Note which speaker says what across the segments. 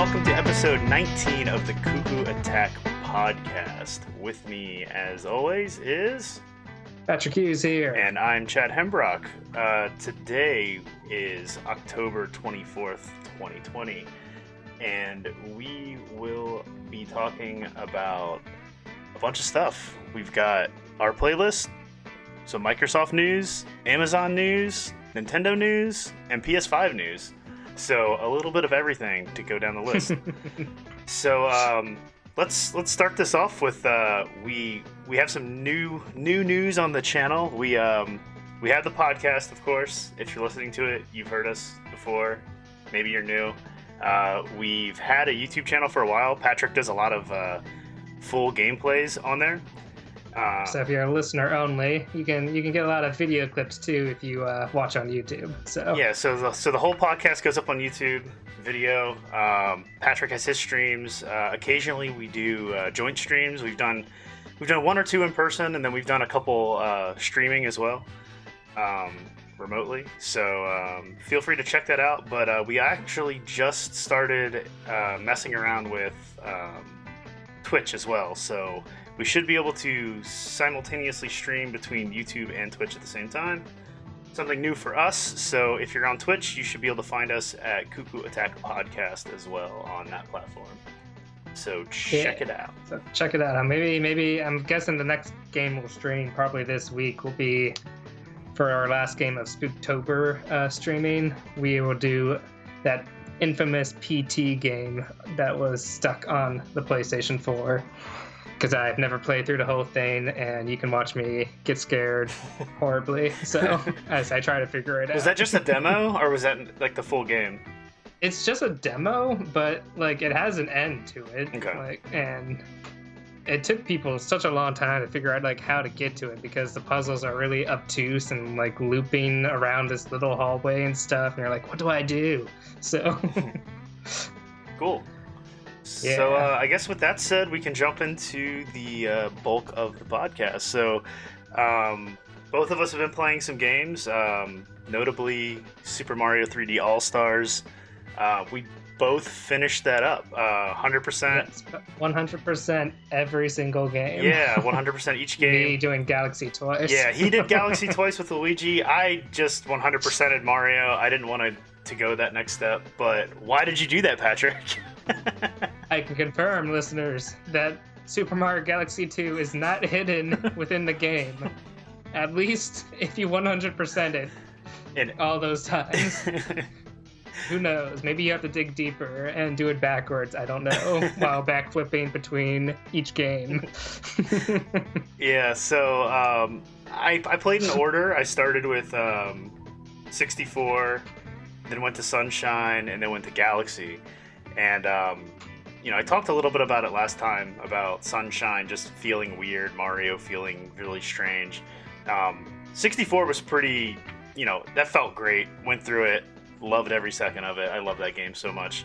Speaker 1: welcome to episode 19 of the Cucco Attack podcast. With me, as always, is...
Speaker 2: Patrick Hughes here.
Speaker 1: And I'm Chad Hembrock. Today is October 24th, 2020, and we will be talking about a bunch of stuff. We've got our playlist, some Microsoft news, Amazon news, Nintendo news, and PS5 news. So a little bit of everything to go down the list. So let's start this off with we have some new news on the channel. We have the podcast, of course. If you're listening to it, you've heard us before. Maybe you're new. We've had a YouTube channel for a while. Patrick does a lot of full gameplays on there.
Speaker 2: So if you're a listener only, you can get a lot of video clips too if you watch on YouTube. So
Speaker 1: yeah, so the whole podcast goes up on YouTube video. Patrick has his streams. Occasionally we do joint streams. We've done one or two in person, and then we've done a couple streaming as well, remotely. So feel free to check that out. But we actually just started messing around with Twitch as well. So we should be able to simultaneously stream between YouTube and Twitch at the same time. Something new for us. So if you're on Twitch, you should be able to find us at Cucco Attack Podcast as well on that platform. So check it out.
Speaker 2: So check it out. Maybe I'm guessing the next game we'll stream probably this week will be for our last game of Spooktober streaming. We will do that infamous PT game that was stuck on the PlayStation 4. Because I've never played through the whole thing, and you can watch me get scared horribly. So as I try to figure it out.
Speaker 1: Was that just a demo, or was that like the full game?
Speaker 2: It's just a demo, but like it has an end to it.
Speaker 1: Okay.
Speaker 2: And it took people such a long time to figure out like how to get to it, because the puzzles are really obtuse and like looping around this little hallway and stuff. And you're like, what do I do? So
Speaker 1: cool.
Speaker 2: Yeah.
Speaker 1: So I guess with that said, we can jump into the bulk of the podcast. So both of us have been playing some games, notably Super Mario 3D All-Stars. We both finished that up, 100%.
Speaker 2: Yes, 100% every single game.
Speaker 1: Yeah, 100% each game.
Speaker 2: Me doing Galaxy twice.
Speaker 1: Yeah, he did Galaxy twice with Luigi. I just 100%ed Mario. I didn't want to go that next step. But why did you do that, Patrick?
Speaker 2: I can confirm, listeners, that Super Mario Galaxy 2 is not hidden within the game. At least if you 100% it in all those times. Who knows? Maybe you have to dig deeper and do it backwards. I don't know. While backflipping between each game.
Speaker 1: Yeah, so I played in order. I started with 64, then went to Sunshine, and then went to Galaxy. And, I talked a little bit about it last time, about Sunshine just feeling weird, Mario feeling really strange. 64 was pretty, that felt great. Went through it, loved every second of it. I love that game so much.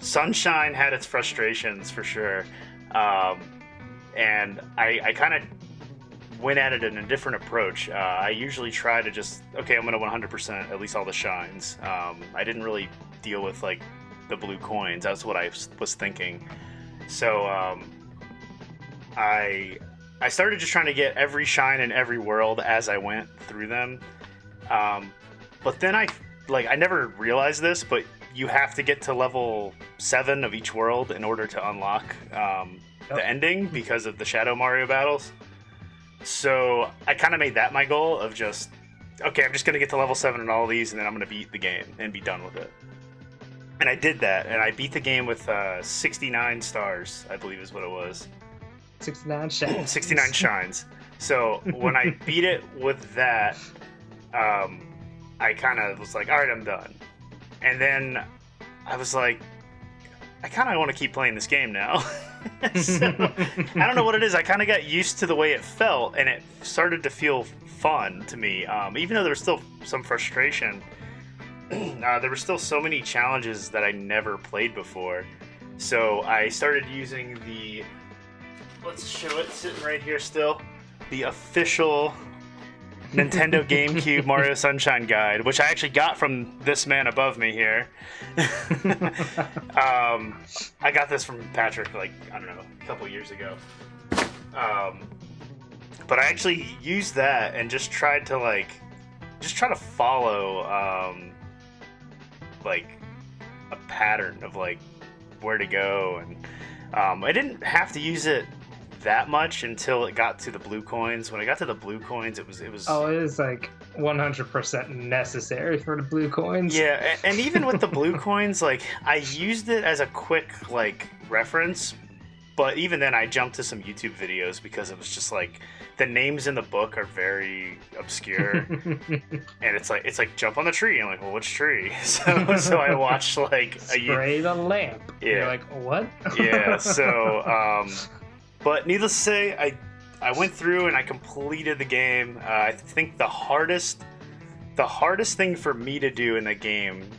Speaker 1: Sunshine had its frustrations for sure. And I kind of went at it in a different approach. I usually try to just, I'm going to 100% at least all the shines. I didn't really deal with, like, the blue coins. That's what I was thinking. So I started just trying to get every shine in every world as I went through them. But then I never realized this, but you have to get to level 7 of each world in order to unlock the ending because of the Shadow Mario battles. So I kind of made that my goal of just, I'm just going to get to level 7 in all of these, and then I'm going to beat the game and be done with it. And I did that, and I beat the game with 69 stars, I believe is what it was.
Speaker 2: 69 shines.
Speaker 1: 69 shines. So when I beat it with that, I kind of was like, all right, I'm done. And then I was like, I kind of want to keep playing this game now. So I don't know what it is. I kind of got used to the way it felt, and it started to feel fun to me. Even though there was still some frustration, there were still so many challenges that I never played before. So I started using let's show it sitting right here still, the official Nintendo GameCube Mario Sunshine Guide, which I actually got from this man above me here. I got this from Patrick, like, I don't know, a couple years ago. But I actually used that and just tried to follow like a pattern of like where to go, and I didn't have to use it that much until it got to the blue coins. When I got to the blue coins, it was
Speaker 2: oh, it is like 100% necessary for the blue coins.
Speaker 1: Yeah, and even with the blue coins, like, I used it as a quick like reference, but even then I jumped to some YouTube videos because it was just like the names in the book are very obscure. And it's like jump on the tree. I'm like, well, which tree? So I watched like
Speaker 2: spray the lamp.
Speaker 1: Yeah.
Speaker 2: You're like, what?
Speaker 1: Yeah, so but needless to say, I went through and I completed the game. I think the hardest thing for me to do in the game,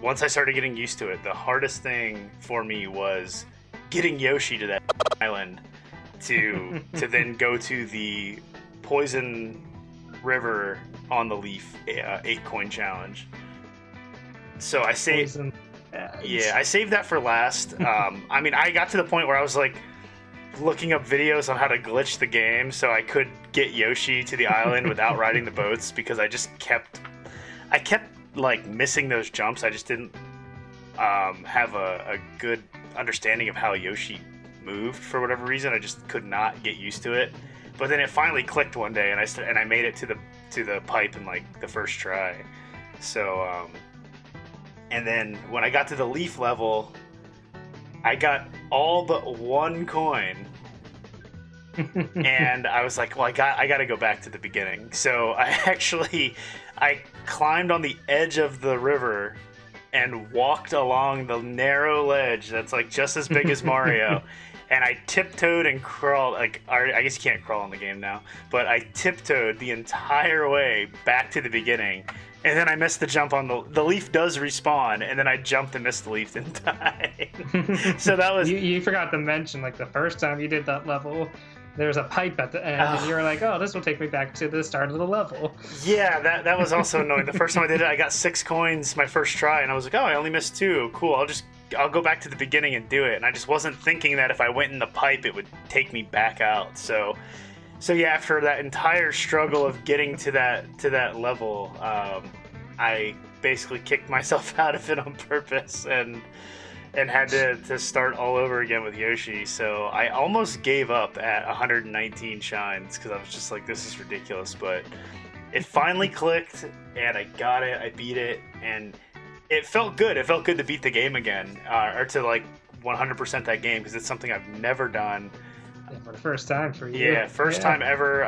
Speaker 1: once I started getting used to it, the hardest thing for me was getting Yoshi to that island to then go to the Poison River on the Leaf 8-coin challenge. So I saved. Yeah, I saved that for last. I mean, I got to the point where I was like looking up videos on how to glitch the game so I could get Yoshi to the island without riding the boats, because I kept like missing those jumps. I just didn't have a good understanding of how Yoshi moved for whatever reason. I just could not get used to it. But then it finally clicked one day, and I made it to the pipe in like the first try. So and then when I got to the leaf level, I got all but one coin. And I was like, well, I got to go back to the beginning. So I climbed on the edge of the river and walked along the narrow ledge that's like just as big as Mario. And I tiptoed and crawled, like, I guess you can't crawl in the game now, but I tiptoed the entire way back to the beginning. And then I missed the jump on the leaf does respawn, and then I jumped and missed the leaf, didn't I? So that was...
Speaker 2: You forgot to mention, like, the first time you did that level, there's a pipe at the end, and you were like, oh, this will take me back to the start of the level.
Speaker 1: Yeah, that was also annoying. The first time I did it, I got 6 coins my first try, and I was like, oh, I only missed 2. Cool, I'll go back to the beginning and do it. And I just wasn't thinking that if I went in the pipe, it would take me back out. So yeah, after that entire struggle of getting to that level, I basically kicked myself out of it on purpose and had to start all over again with Yoshi. So I almost gave up at 119 shines because I was just like, this is ridiculous. But it finally clicked, and I got it. I beat it, and it felt good. It felt good to beat the game again, or to like 100% that game, because it's something I've never done.
Speaker 2: Yeah, for the first time for you.
Speaker 1: Yeah, first time ever.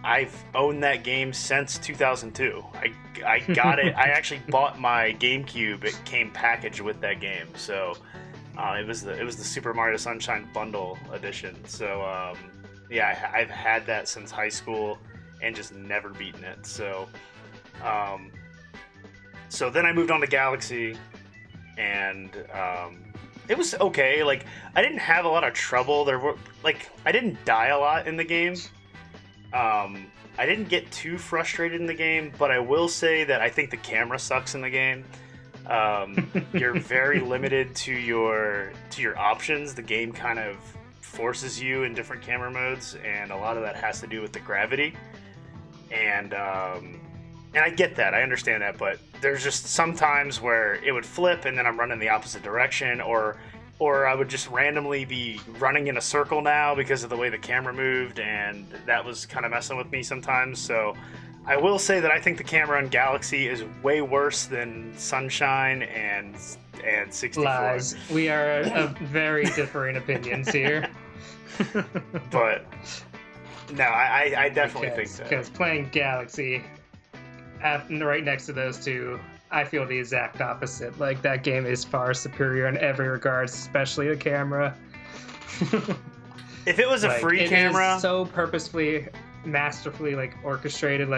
Speaker 1: I've owned that game since 2002. I got it. I actually bought my GameCube. It came packaged with that game. So it was the Super Mario Sunshine Bundle edition. So yeah, I've had that since high school and just never beaten it. So so then I moved on to Galaxy, and it was okay. Like, I didn't have a lot of trouble. I didn't die a lot in the game. I didn't get too frustrated in the game, but I will say that I think the camera sucks in the game. You're very limited to your options. The game kind of forces you in different camera modes, and a lot of that has to do with the gravity. And I get that, I understand that, but there's just some times where it would flip and then I'm running the opposite direction, or I would just randomly be running in a circle now because of the way the camera moved, and that was kind of messing with me sometimes. So I will say that I think the camera in Galaxy is way worse than Sunshine and 64.
Speaker 2: Lies. We are of very differing opinions here.
Speaker 1: But no, I definitely think that.
Speaker 2: Because playing Galaxy right next to those two, I feel the exact opposite. Like, that game is far superior in every regard, especially the camera.
Speaker 1: If it was a free camera,
Speaker 2: it is so purposefully, masterfully orchestrated,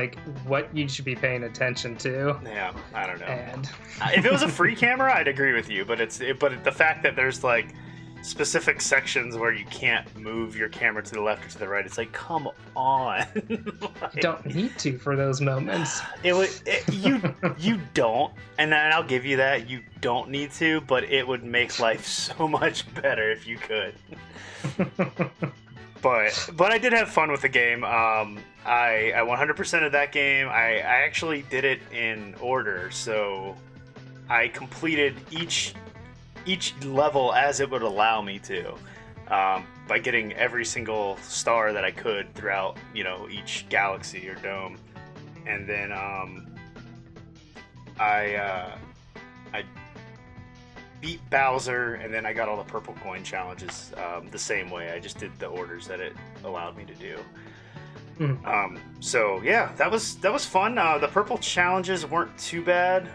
Speaker 2: what you should be paying attention to.
Speaker 1: Yeah, I don't know.
Speaker 2: And
Speaker 1: if it was a free camera, I'd agree with you. But the fact that there's specific sections where you can't move your camera to the left or to the right. It's like, come on. Like,
Speaker 2: You don't need to for those moments.
Speaker 1: You don't, and I'll give you that. You don't need to, but it would make life so much better if you could. But I did have fun with the game. I 100% of that game. I actually did it in order, so I completed each level as it would allow me to, by getting every single star that I could throughout, each galaxy or dome, and then I beat Bowser, and then I got all the purple coin challenges the same way. I just did the orders that it allowed me to do. So yeah, that was fun. The purple challenges weren't too bad.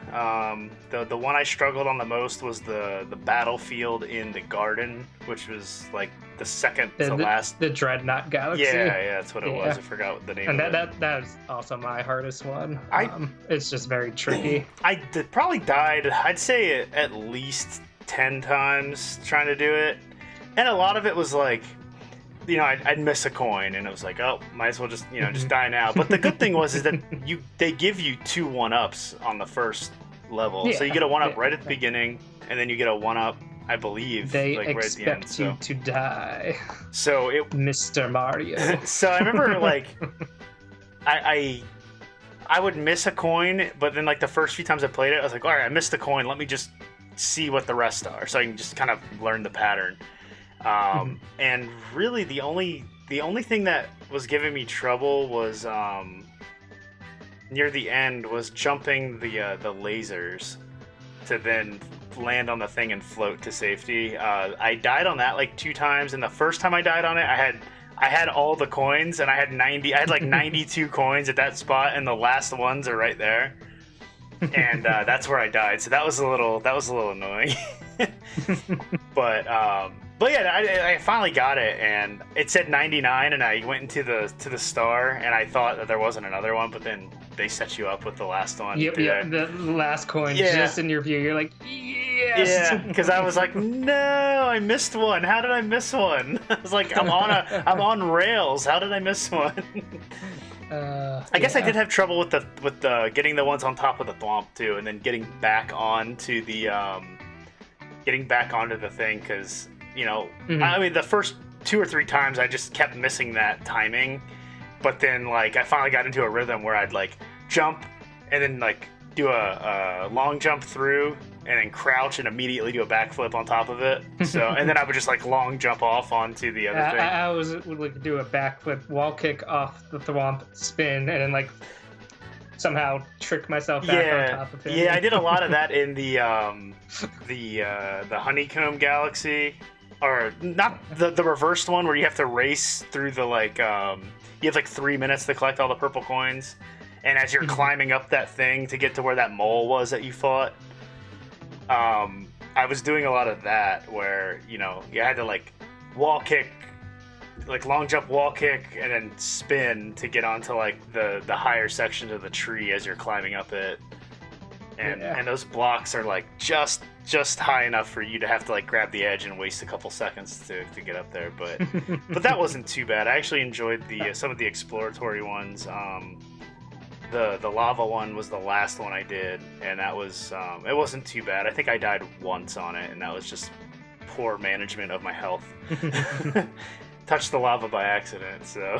Speaker 1: The one I struggled on the most was the battlefield in the garden, which was like the second to last.
Speaker 2: The Dreadnought Galaxy.
Speaker 1: Yeah, that's what it was. I forgot the name.
Speaker 2: And
Speaker 1: of it.
Speaker 2: that was also my hardest one. It's just very tricky.
Speaker 1: Probably died, I'd say, at least 10 times trying to do it, and a lot of it was like, I'd miss a coin, and it was like, oh, might as well just, just die now. But the good thing is that they give you 2 1-ups on the first level. So you get a 1-up right at the beginning, and then you get a 1-up, I believe,
Speaker 2: they
Speaker 1: like right at the end.
Speaker 2: expect you to die.
Speaker 1: So
Speaker 2: Mr. Mario.
Speaker 1: So I remember, like, I would miss a coin, but then, like, the first few times I played it, I was like, all right, I missed a coin. Let me just see what the rest are, so I can just kind of learn the pattern. And really, the only thing that was giving me trouble was near the end was jumping the lasers to then land on the thing and float to safety. I died on that like 2 times, and the first time I died on it, I had all the coins, and I had like 92 coins at that spot, and the last ones are right there. And that's where I died. So that was a little annoying. But yeah, I finally got it, and it said 99, and I went into the star, and I thought that there wasn't another one, but then they set you up with the last one.
Speaker 2: Yep, the last coin just in your view. You're like, yes.
Speaker 1: Yeah, because I was like, no, I missed one. How did I miss one? I was like, I'm on rails. How did I miss one? I guess I did have trouble with the getting the ones on top of the thwomp too, and then getting back onto the thing, because I mean, the first 2 or 3 times I just kept missing that timing, but then like I finally got into a rhythm where I'd like jump and then like do a long jump through and then crouch and immediately do a backflip on top of it. So and then I would just like long jump off onto the other thing.
Speaker 2: I would like do a backflip, wall kick off the thwomp, spin, and then like somehow trick myself back on top of it.
Speaker 1: Yeah, I did a lot of that in the Honeycomb Galaxy, or not the reversed one where you have to race through the like you have like 3 minutes to collect all the purple coins, and as you're climbing up that thing to get to where that mole was that you fought. I was doing a lot of that where, you had to like wall kick, like long jump wall kick, and then spin to get onto like the higher sections of the tree as you're climbing up it. And those blocks are like just high enough for you to have to like grab the edge and waste a couple seconds to get up there. But that wasn't too bad. I actually enjoyed some of the exploratory ones. The lava one was the last one I did, and that was it wasn't too bad. I think I died once on it, and that was just poor management of my health. Touched the lava by accident, so.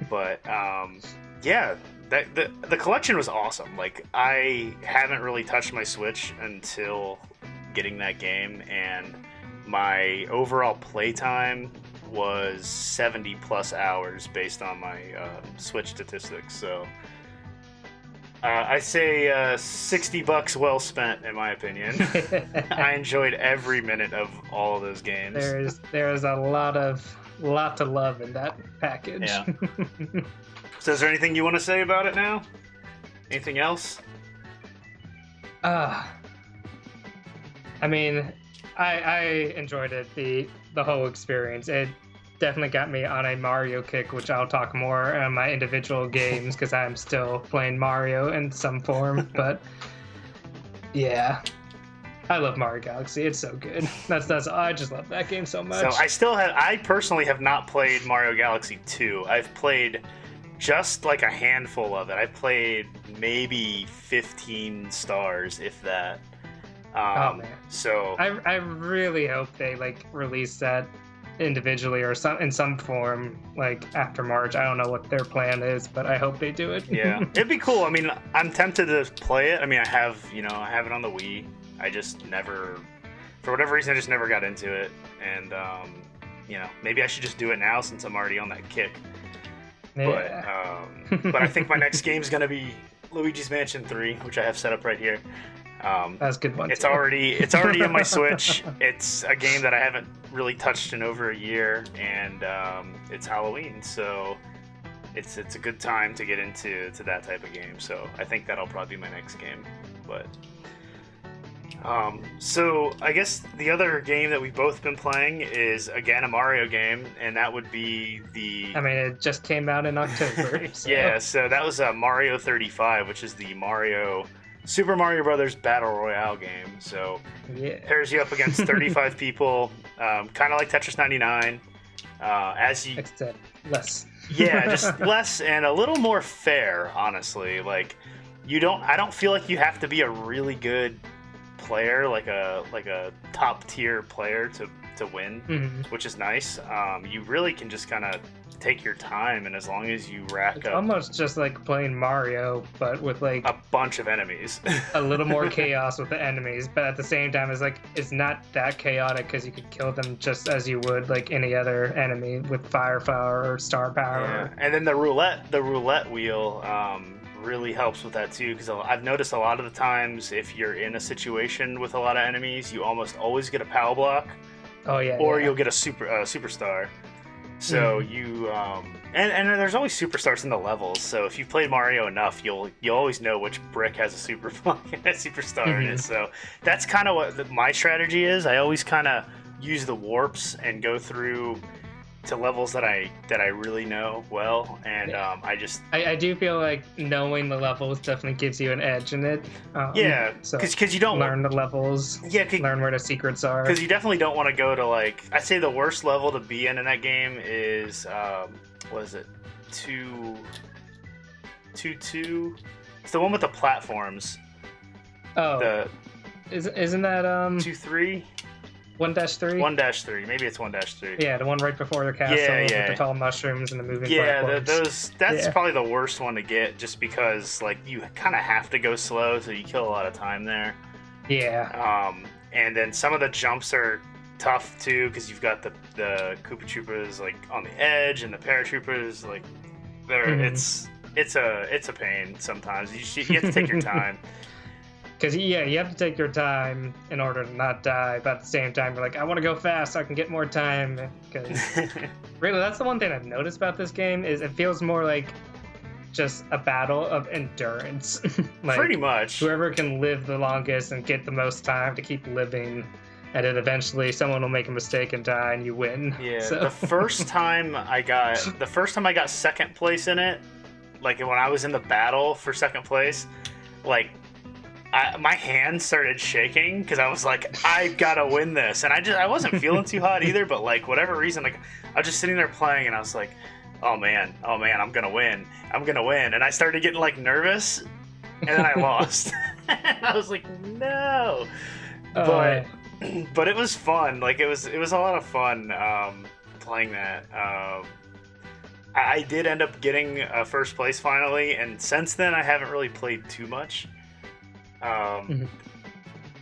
Speaker 1: But yeah, the collection was awesome. Like, I haven't really touched my Switch until getting that game, and my overall playtime was 70 plus hours based on my Switch statistics. So I say $60 well spent, in my opinion. I enjoyed every minute of all of those games.
Speaker 2: There's a lot to love in that package.
Speaker 1: Yeah. So is there anything you want to say about it now? Anything else?
Speaker 2: I mean, I enjoyed it, the whole experience. It definitely got me on a Mario kick, which I'll talk more on my individual games because I'm still playing Mario in some form. But yeah, I love Mario Galaxy. It's so good. That's I just love that game so much.
Speaker 1: So I personally have not played Mario Galaxy 2. I've played just like a handful of it. I've played maybe 15 stars, if that.
Speaker 2: Oh man.
Speaker 1: So
Speaker 2: I really hope they like release that individually or in some form like after March. I don't know what their plan is, but I hope they do it.
Speaker 1: Yeah, it'd be cool. I mean, I'm tempted to play it. I mean, I have it on the Wii. I just never, for whatever reason, I just never got into it. And maybe I should just do it now since I'm already on that kick.
Speaker 2: Yeah.
Speaker 1: But I think my next game's gonna be Luigi's Mansion 3, which I have set up right here.
Speaker 2: That's a good one.
Speaker 1: It's already on my Switch. It's a game that I haven't really touched in over a year, and it's Halloween, so it's a good time to get into that type of game. So I think that'll probably be my next game. But so I guess the other game that we've both been playing is again a Mario game, and that would be
Speaker 2: I mean, it just came out in October. So.
Speaker 1: Yeah, so that was Mario 35, which is the Super Mario Brothers Battle Royale game. So pairs you up against 35 people, kind of like Tetris 99.
Speaker 2: Except less.
Speaker 1: Yeah, just less and a little more fair, honestly. Like I don't feel like you have to be a really good player, like a top tier player to win, which is nice. You really can just kind of take your time, and as long as you rack up,
Speaker 2: almost just like playing Mario, but with like
Speaker 1: a bunch of enemies,
Speaker 2: a little more chaos with the enemies. But at the same time, it's not that chaotic because you could kill them just as you would like any other enemy with fire power or star power.
Speaker 1: Yeah. And then the roulette wheel really helps with that too, because I've noticed a lot of the times if you're in a situation with a lot of enemies, you almost always get a POW block.
Speaker 2: Oh yeah.
Speaker 1: Or you'll get a superstar. So you and there's always superstars in the levels. So if you've played Mario enough, you'll always know which brick has a superstar in it. So that's kind of what my strategy is. I always kind of use the warps and go through to levels that I really know well, and I
Speaker 2: do feel like knowing the levels definitely gives you an edge in it.
Speaker 1: Because you don't
Speaker 2: learn the levels. Yeah, learn where the secrets are.
Speaker 1: Because you definitely don't want to go to I'd say the worst level to be in that game is what is it? 2-2. It's the one with the platforms.
Speaker 2: Oh. Isn't that
Speaker 1: 2-3?
Speaker 2: 1-3?
Speaker 1: 1-3. Maybe it's 1-3.
Speaker 2: Yeah, the one right before the castle with the tall mushrooms and the moving platforms.
Speaker 1: That's probably the worst one to get, just because you kind of have to go slow, so you kill a lot of time there.
Speaker 2: Yeah.
Speaker 1: And then some of the jumps are tough too, because you've got the Koopa Troopas on the edge, and the paratroopers it's a pain sometimes. You have to take your time.
Speaker 2: Because, you have to take your time in order to not die, but at the same time, you're like, I want to go fast so I can get more time. Because, really, that's the one thing I've noticed about this game, is it feels more like just a battle of endurance.
Speaker 1: Pretty much.
Speaker 2: Whoever can live the longest and get the most time to keep living, and then eventually someone will make a mistake and die, and you win.
Speaker 1: Yeah, so. The first time I got second place in it, when I was in the battle for second place, my hands started shaking because I was like, I gotta win this, and I wasn't feeling too hot either. But whatever reason, I was just sitting there playing, and I was like, oh man, I'm gonna win, and I started getting nervous, and then I lost. And I was like, no, but it was fun. It was a lot of fun playing that. I did end up getting first place finally, and since then I haven't really played too much.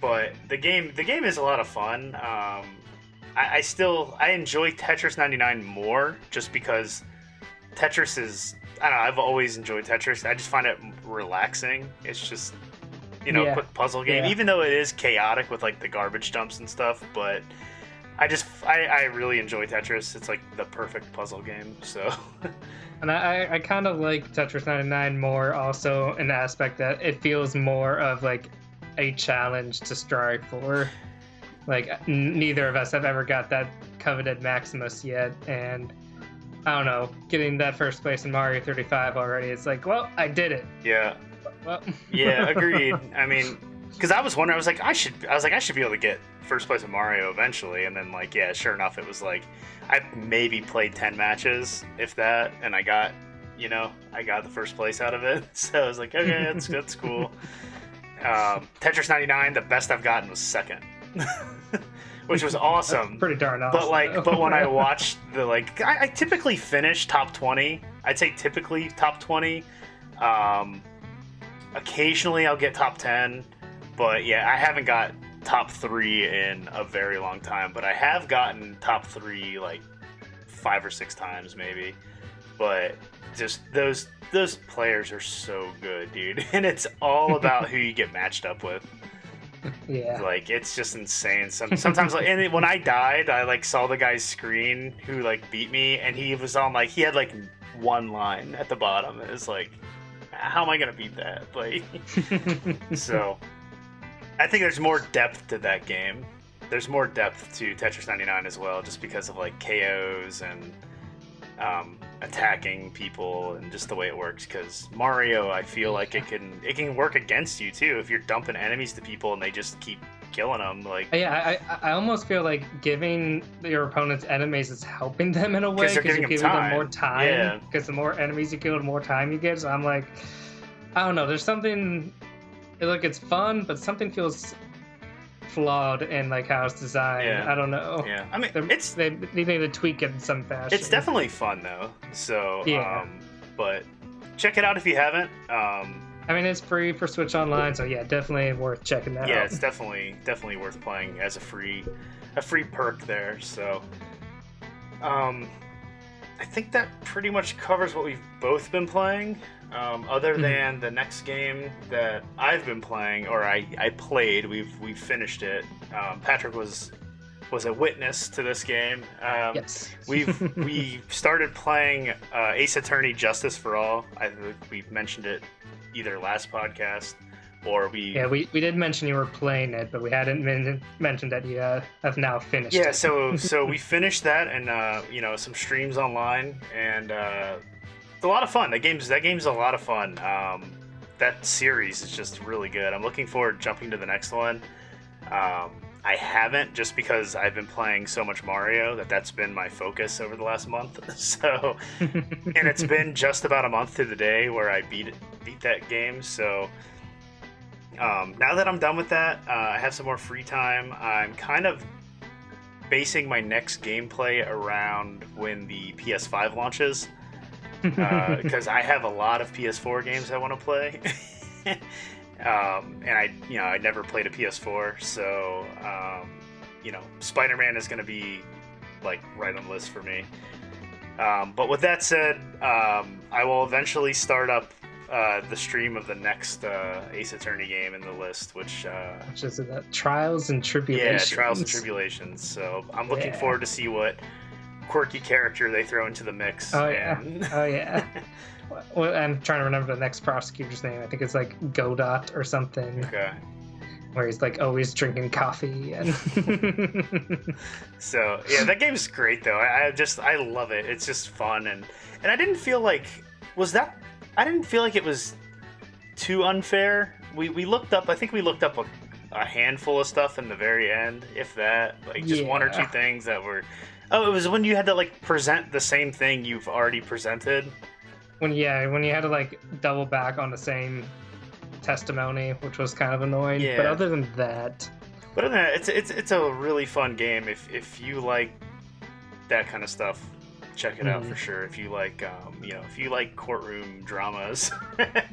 Speaker 1: But the game is a lot of fun. I enjoy Tetris 99 more, just because Tetris is, I don't know, I've always enjoyed Tetris. I just find it relaxing. It's just, a quick puzzle game, even though it is chaotic with the garbage dumps and stuff, but I really enjoy Tetris. It's the perfect puzzle game, so.
Speaker 2: And I kind of like Tetris 99 more also in the aspect that it feels more of a challenge to strive for. Neither of us have ever got that coveted Maximus yet, and I don't know, getting that first place in Mario 35 already, it's well, I did it.
Speaker 1: Yeah.
Speaker 2: Well.
Speaker 1: Yeah, agreed. I mean, Because I was wondering, I should be able to get first place of Mario eventually, and then like, yeah, sure enough, it was like I maybe played 10 matches, if that, and I got the first place out of it. So I was like, okay, that's cool. Tetris 99, the best I've gotten was second, which was awesome.
Speaker 2: That's pretty darn awesome.
Speaker 1: But when I watched I typically finish top 20. I'd say typically top 20. Occasionally I'll get top 10, but yeah, I haven't got top 3 in a very long time. But I have gotten top 3 like 5 or 6 times maybe. But just those players are so good, dude, and it's all about who you get matched up with.
Speaker 2: Yeah,
Speaker 1: like it's just insane. Sometimes like, and when I died, I like saw the guy's screen who like beat me, and he was on like he had like one line at the bottom. It was like, how am I gonna beat that? Like, so I think there's more depth to that game. There's more depth to Tetris 99 as well, just because of like KOs and attacking people and just the way it works. Because Mario, I feel like it can work against you too if you're dumping enemies to people and they just keep killing them. Like,
Speaker 2: yeah, I almost feel like giving your opponent's enemies is helping them in a way, because you're giving them more time.
Speaker 1: Yeah.
Speaker 2: Because the more enemies you kill, the more time you get. So I'm like, I don't know. There's something like it's fun, but something feels flawed in like how it's designed.
Speaker 1: Yeah.
Speaker 2: I don't know.
Speaker 1: Yeah, I mean,
Speaker 2: they need to tweak it in some fashion.
Speaker 1: It's definitely fun though. So
Speaker 2: yeah.
Speaker 1: But check it out if you haven't.
Speaker 2: I mean, it's free for Switch Online, so yeah, definitely worth checking that out.
Speaker 1: Yeah, it's definitely worth playing as a free perk there. So, I think that pretty much covers what we've both been playing. Other than the next game that I've been playing, or I played, we've finished it. Patrick was a witness to this game.
Speaker 2: Yes.
Speaker 1: we started playing Ace Attorney Justice for All. I think we mentioned it either last podcast or
Speaker 2: we did mention you were playing it, but we hadn't mentioned that you have now finished it.
Speaker 1: So we finished that, and some streams online, and it's a lot of fun. That game's a lot of fun. That series is just really good. I'm looking forward to jumping to the next one. I haven't, just because I've been playing so much Mario that's been my focus over the last month. So, and it's been just about a month to the day where I beat that game. So now that I'm done with that, I have some more free time. I'm kind of basing my next gameplay around when the PS5 launches, because I have a lot of PS4 games I want to play. And I never played a PS4, so Spider-Man is going to be like right on the list for me. But with that said, I will eventually start up the stream of the next Ace Attorney game in the list, which
Speaker 2: is Trials and Tribulations.
Speaker 1: Yeah, Trials and Tribulations. So I'm looking forward to see what quirky character they throw into the mix.
Speaker 2: Oh yeah. Well, I'm trying to remember the next prosecutor's name. I think it's like Godot or something.
Speaker 1: Okay.
Speaker 2: Where he's like always drinking coffee and.
Speaker 1: So yeah, that game's great though. I love it. It's just fun, and I didn't feel like I didn't feel like it was too unfair. We looked up. I think we looked up a handful of stuff in the very end, if that, like just one or two things that were. Oh, it was when you had to like present the same thing you've already presented.
Speaker 2: When you had to like double back on the same testimony, which was kind of annoying.
Speaker 1: Yeah.
Speaker 2: But other than that,
Speaker 1: it's a really fun game. If you like that kind of stuff, check it out for sure. If you like if you like courtroom dramas,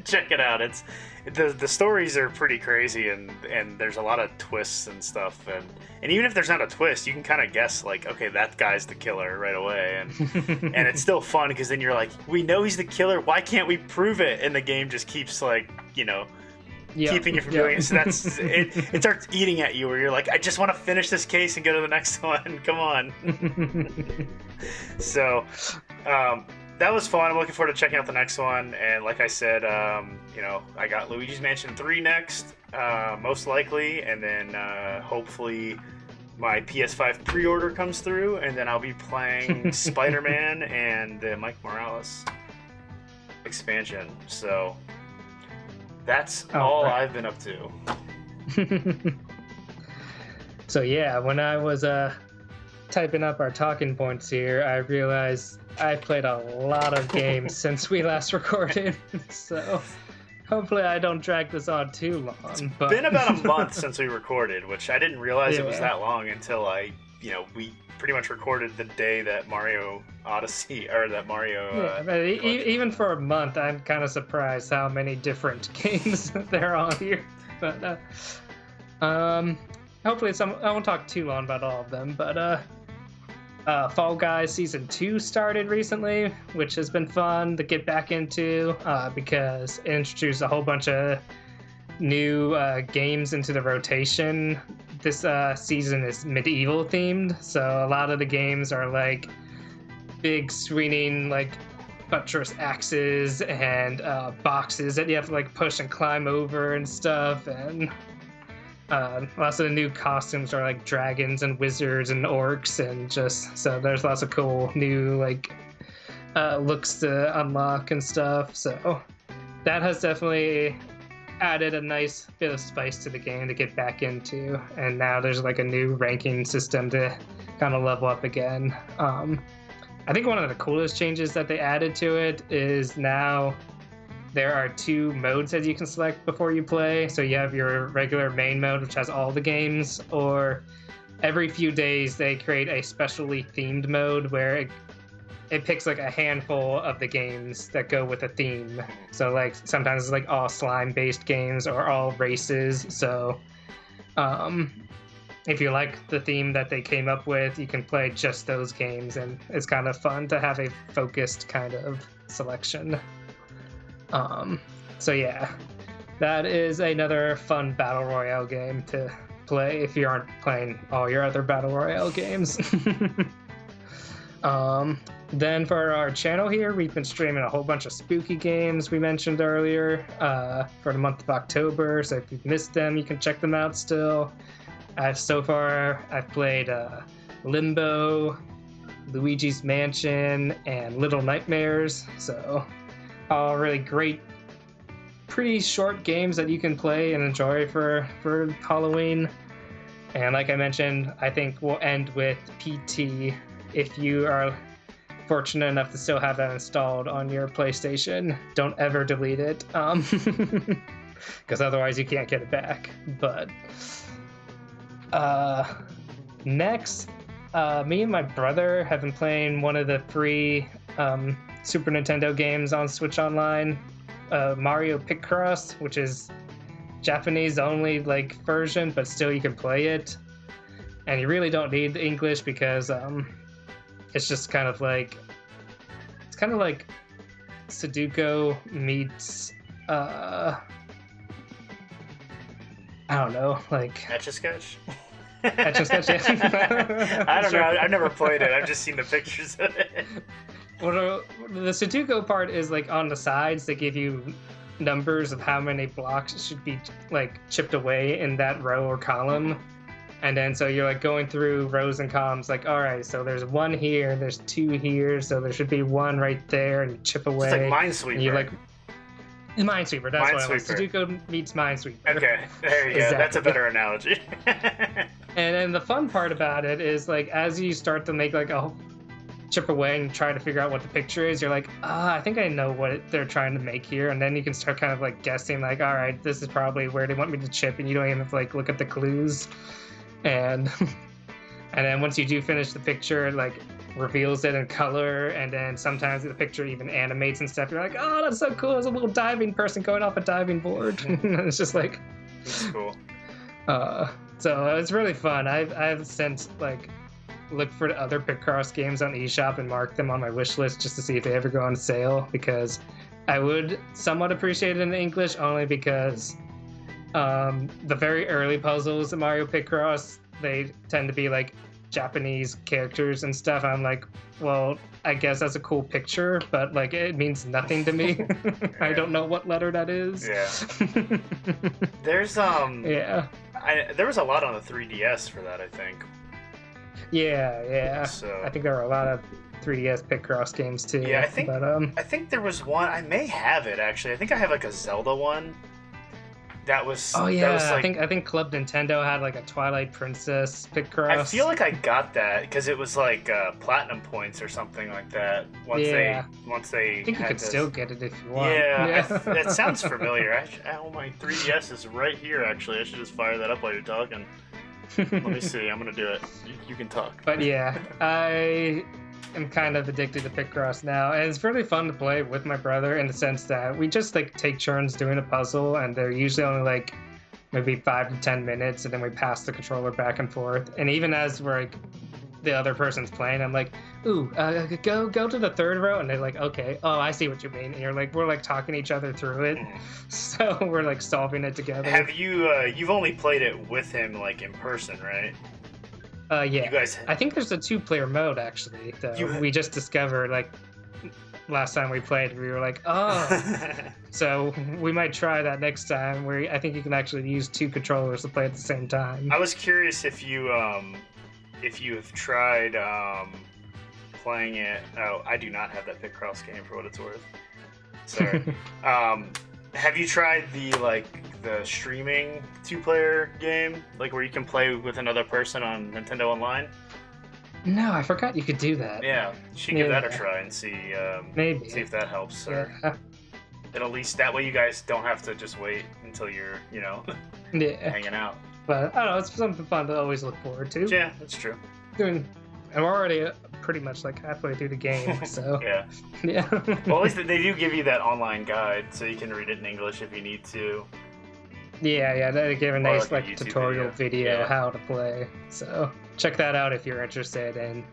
Speaker 1: check it out. It's the stories are pretty crazy, and there's a lot of twists and stuff, and even if there's not a twist, you can kind of guess like, okay, that guy's the killer right away, and and it's still fun because then you're like, we know he's the killer, why can't we prove it? And the game just keeps like keeping you from doing it. So that's it starts eating at you, where you're like, I just want to finish this case and go to the next one. Come on. So that was fun. I'm looking forward to checking out the next one. And like I said, I got Luigi's Mansion 3 next, most likely, and then hopefully my PS5 pre-order comes through, and then I'll be playing Spider-Man and the Mike Morales expansion. So that's all I've been up to.
Speaker 2: So yeah, when I was typing up our talking points here, I realized I've played a lot of games since we last recorded. So hopefully I don't drag this on too long.
Speaker 1: It's been about a month since we recorded, which I didn't realize it was that long until we pretty much recorded the day that Mario Odyssey, or that Mario...
Speaker 2: but even for a month, I'm kind of surprised how many different games there are on here. But hopefully I won't talk too long about all of them, but Fall Guys Season 2 started recently, which has been fun to get back into because it introduced a whole bunch of new games into the rotation. This season is medieval themed, so a lot of the games are like big swinging like buttress axes and boxes that you have to like push and climb over and stuff, and lots of the new costumes are like dragons and wizards and orcs, and just so there's lots of cool new like looks to unlock and stuff. So that has definitely added a nice bit of spice to the game to get back into, and now there's like a new ranking system to kind of level up again. I think one of the coolest changes that they added to it is now there are 2 modes that you can select before you play. So you have your regular main mode, which has all the games, or every few days they create a specially themed mode where it picks like a handful of the games that go with a theme. So like sometimes it's like all slime based games or all races. So if you like the theme that they came up with, you can play just those games, and it's kind of fun to have a focused kind of selection. So yeah, that is another fun battle royale game to play if you aren't playing all your other battle royale games. Then for our channel here, we've been streaming a whole bunch of spooky games we mentioned earlier for the month of October. So if you've missed them, you can check them out still. So far, I've played Limbo, Luigi's Mansion, and Little Nightmares. So all really great, pretty short games that you can play and enjoy for Halloween. And like I mentioned, I think we'll end with PT if you are fortunate enough to still have that installed on your PlayStation. Don't ever delete it, because otherwise you can't get it back. But next, me and my brother have been playing one of the free Super Nintendo games on Switch Online, Mario Picross, which is Japanese only like version, but still you can play it. And you really don't need English because it's just kind of like Sudoku meets I don't know, like
Speaker 1: Etch-a-Sketch?
Speaker 2: Etch-a-Sketch, yeah.
Speaker 1: I don't know, I've never played it, I've just seen the pictures of it.
Speaker 2: Well, the Sudoku part is like on the sides, they give you numbers of how many blocks should be like chipped away in that row or column. And then so you're like going through rows and columns, like, all right, so there's 1 here, there's 2 here, so there should be 1 right there, and you chip away.
Speaker 1: It's like Minesweeper.
Speaker 2: And you're like, Minesweeper, that's what it was. Sudoku meets Minesweeper.
Speaker 1: Okay, there you go.
Speaker 2: Exactly.
Speaker 1: That's a better analogy.
Speaker 2: And then the fun part about it is, like, as you start to make like a chip away and try to figure out what the picture is, you're like, I think I know what they're trying to make here. And then you can start kind of like guessing, like, all right, this is probably where they want me to chip, and you don't even have to like look at the clues. And then once you do finish the picture, it like reveals it in color, and then sometimes the picture even animates and stuff. You're like, oh, that's so cool. There's a little diving person going off a diving board. It's just like,
Speaker 1: it's cool.
Speaker 2: So it's really fun. I've since like looked for the other Picross games on eShop and marked them on my wish list just to see if they ever go on sale, because I would somewhat appreciate it in English, only because the very early puzzles in Mario Picross, they tend to be like Japanese characters and stuff. I'm like, well, I guess that's a cool picture, but like it means nothing to me. I don't know what letter that is.
Speaker 1: Yeah. There's
Speaker 2: yeah.
Speaker 1: There was a lot on the 3DS for that, I think.
Speaker 2: Yeah.
Speaker 1: So
Speaker 2: I think there were a lot of 3DS Picross games too.
Speaker 1: Yeah, I think.
Speaker 2: But,
Speaker 1: I think there was one. I may have it actually. I think I have like a Zelda one. That was
Speaker 2: Oh
Speaker 1: that was
Speaker 2: yeah,
Speaker 1: like
Speaker 2: I think Club Nintendo had like a Twilight Princess Picross.
Speaker 1: I feel like I got that because it was like platinum points or something like that.
Speaker 2: Yeah.
Speaker 1: Once they
Speaker 2: I think you
Speaker 1: had
Speaker 2: could
Speaker 1: this.
Speaker 2: still get it if you want.
Speaker 1: Yeah, that sounds familiar. My 3DS is right here. Actually, I should just fire that up while you're talking. Let me see. I'm gonna do it. You can talk.
Speaker 2: But yeah, I am kind of addicted to Picross now, and it's really fun to play with my brother in the sense that we just like take turns doing a puzzle, and they're usually only like maybe 5 to 10 minutes, and then we pass the controller back and forth. And even as we're like the other person's playing, I'm like, ooh, go to the third row, and they're like, okay, oh, I see what you mean. And we're like talking each other through it, so we're like solving it together.
Speaker 1: Have you you've only played it with him like in person, right?
Speaker 2: Yeah.
Speaker 1: You guys...
Speaker 2: I think there's a 2-player mode actually. Though. We just discovered like last time we played, we were like, oh. So we might try that next time. Where I think you can actually use 2 controllers to play at the same time.
Speaker 1: I was curious if you have tried playing it. Oh, I do not have that Picross game for what it's worth. Sorry. Have you tried the streaming 2-player game, like where you can play with another person on Nintendo Online?
Speaker 2: No, I forgot you could do that.
Speaker 1: Yeah, you should give that a try and see
Speaker 2: maybe
Speaker 1: see if that helps.
Speaker 2: Yeah.
Speaker 1: And at least that way you guys don't have to just wait until you're hanging out.
Speaker 2: But I don't know, it's something fun to always look forward to.
Speaker 1: Yeah, that's true.
Speaker 2: I'm already pretty much like halfway through the game, so
Speaker 1: yeah. Well, at least they do give you that online guide, so you can read it in English if you need to.
Speaker 2: Yeah, they give a nice
Speaker 1: like a
Speaker 2: tutorial video
Speaker 1: yeah.
Speaker 2: how to play. So check that out if you're interested and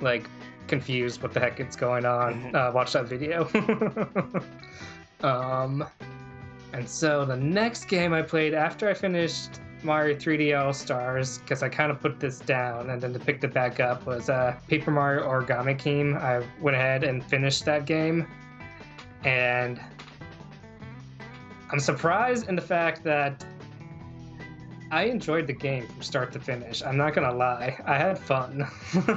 Speaker 2: like confused what the heck is going on. Watch that video. And so the next game I played after I finished Mario 3D All-Stars, because I kind of put this down and then picked it back up, was Paper Mario Origami Team. I went ahead and finished that game, and I'm surprised in the fact that I enjoyed the game from start to finish. I'm not gonna lie, I had fun.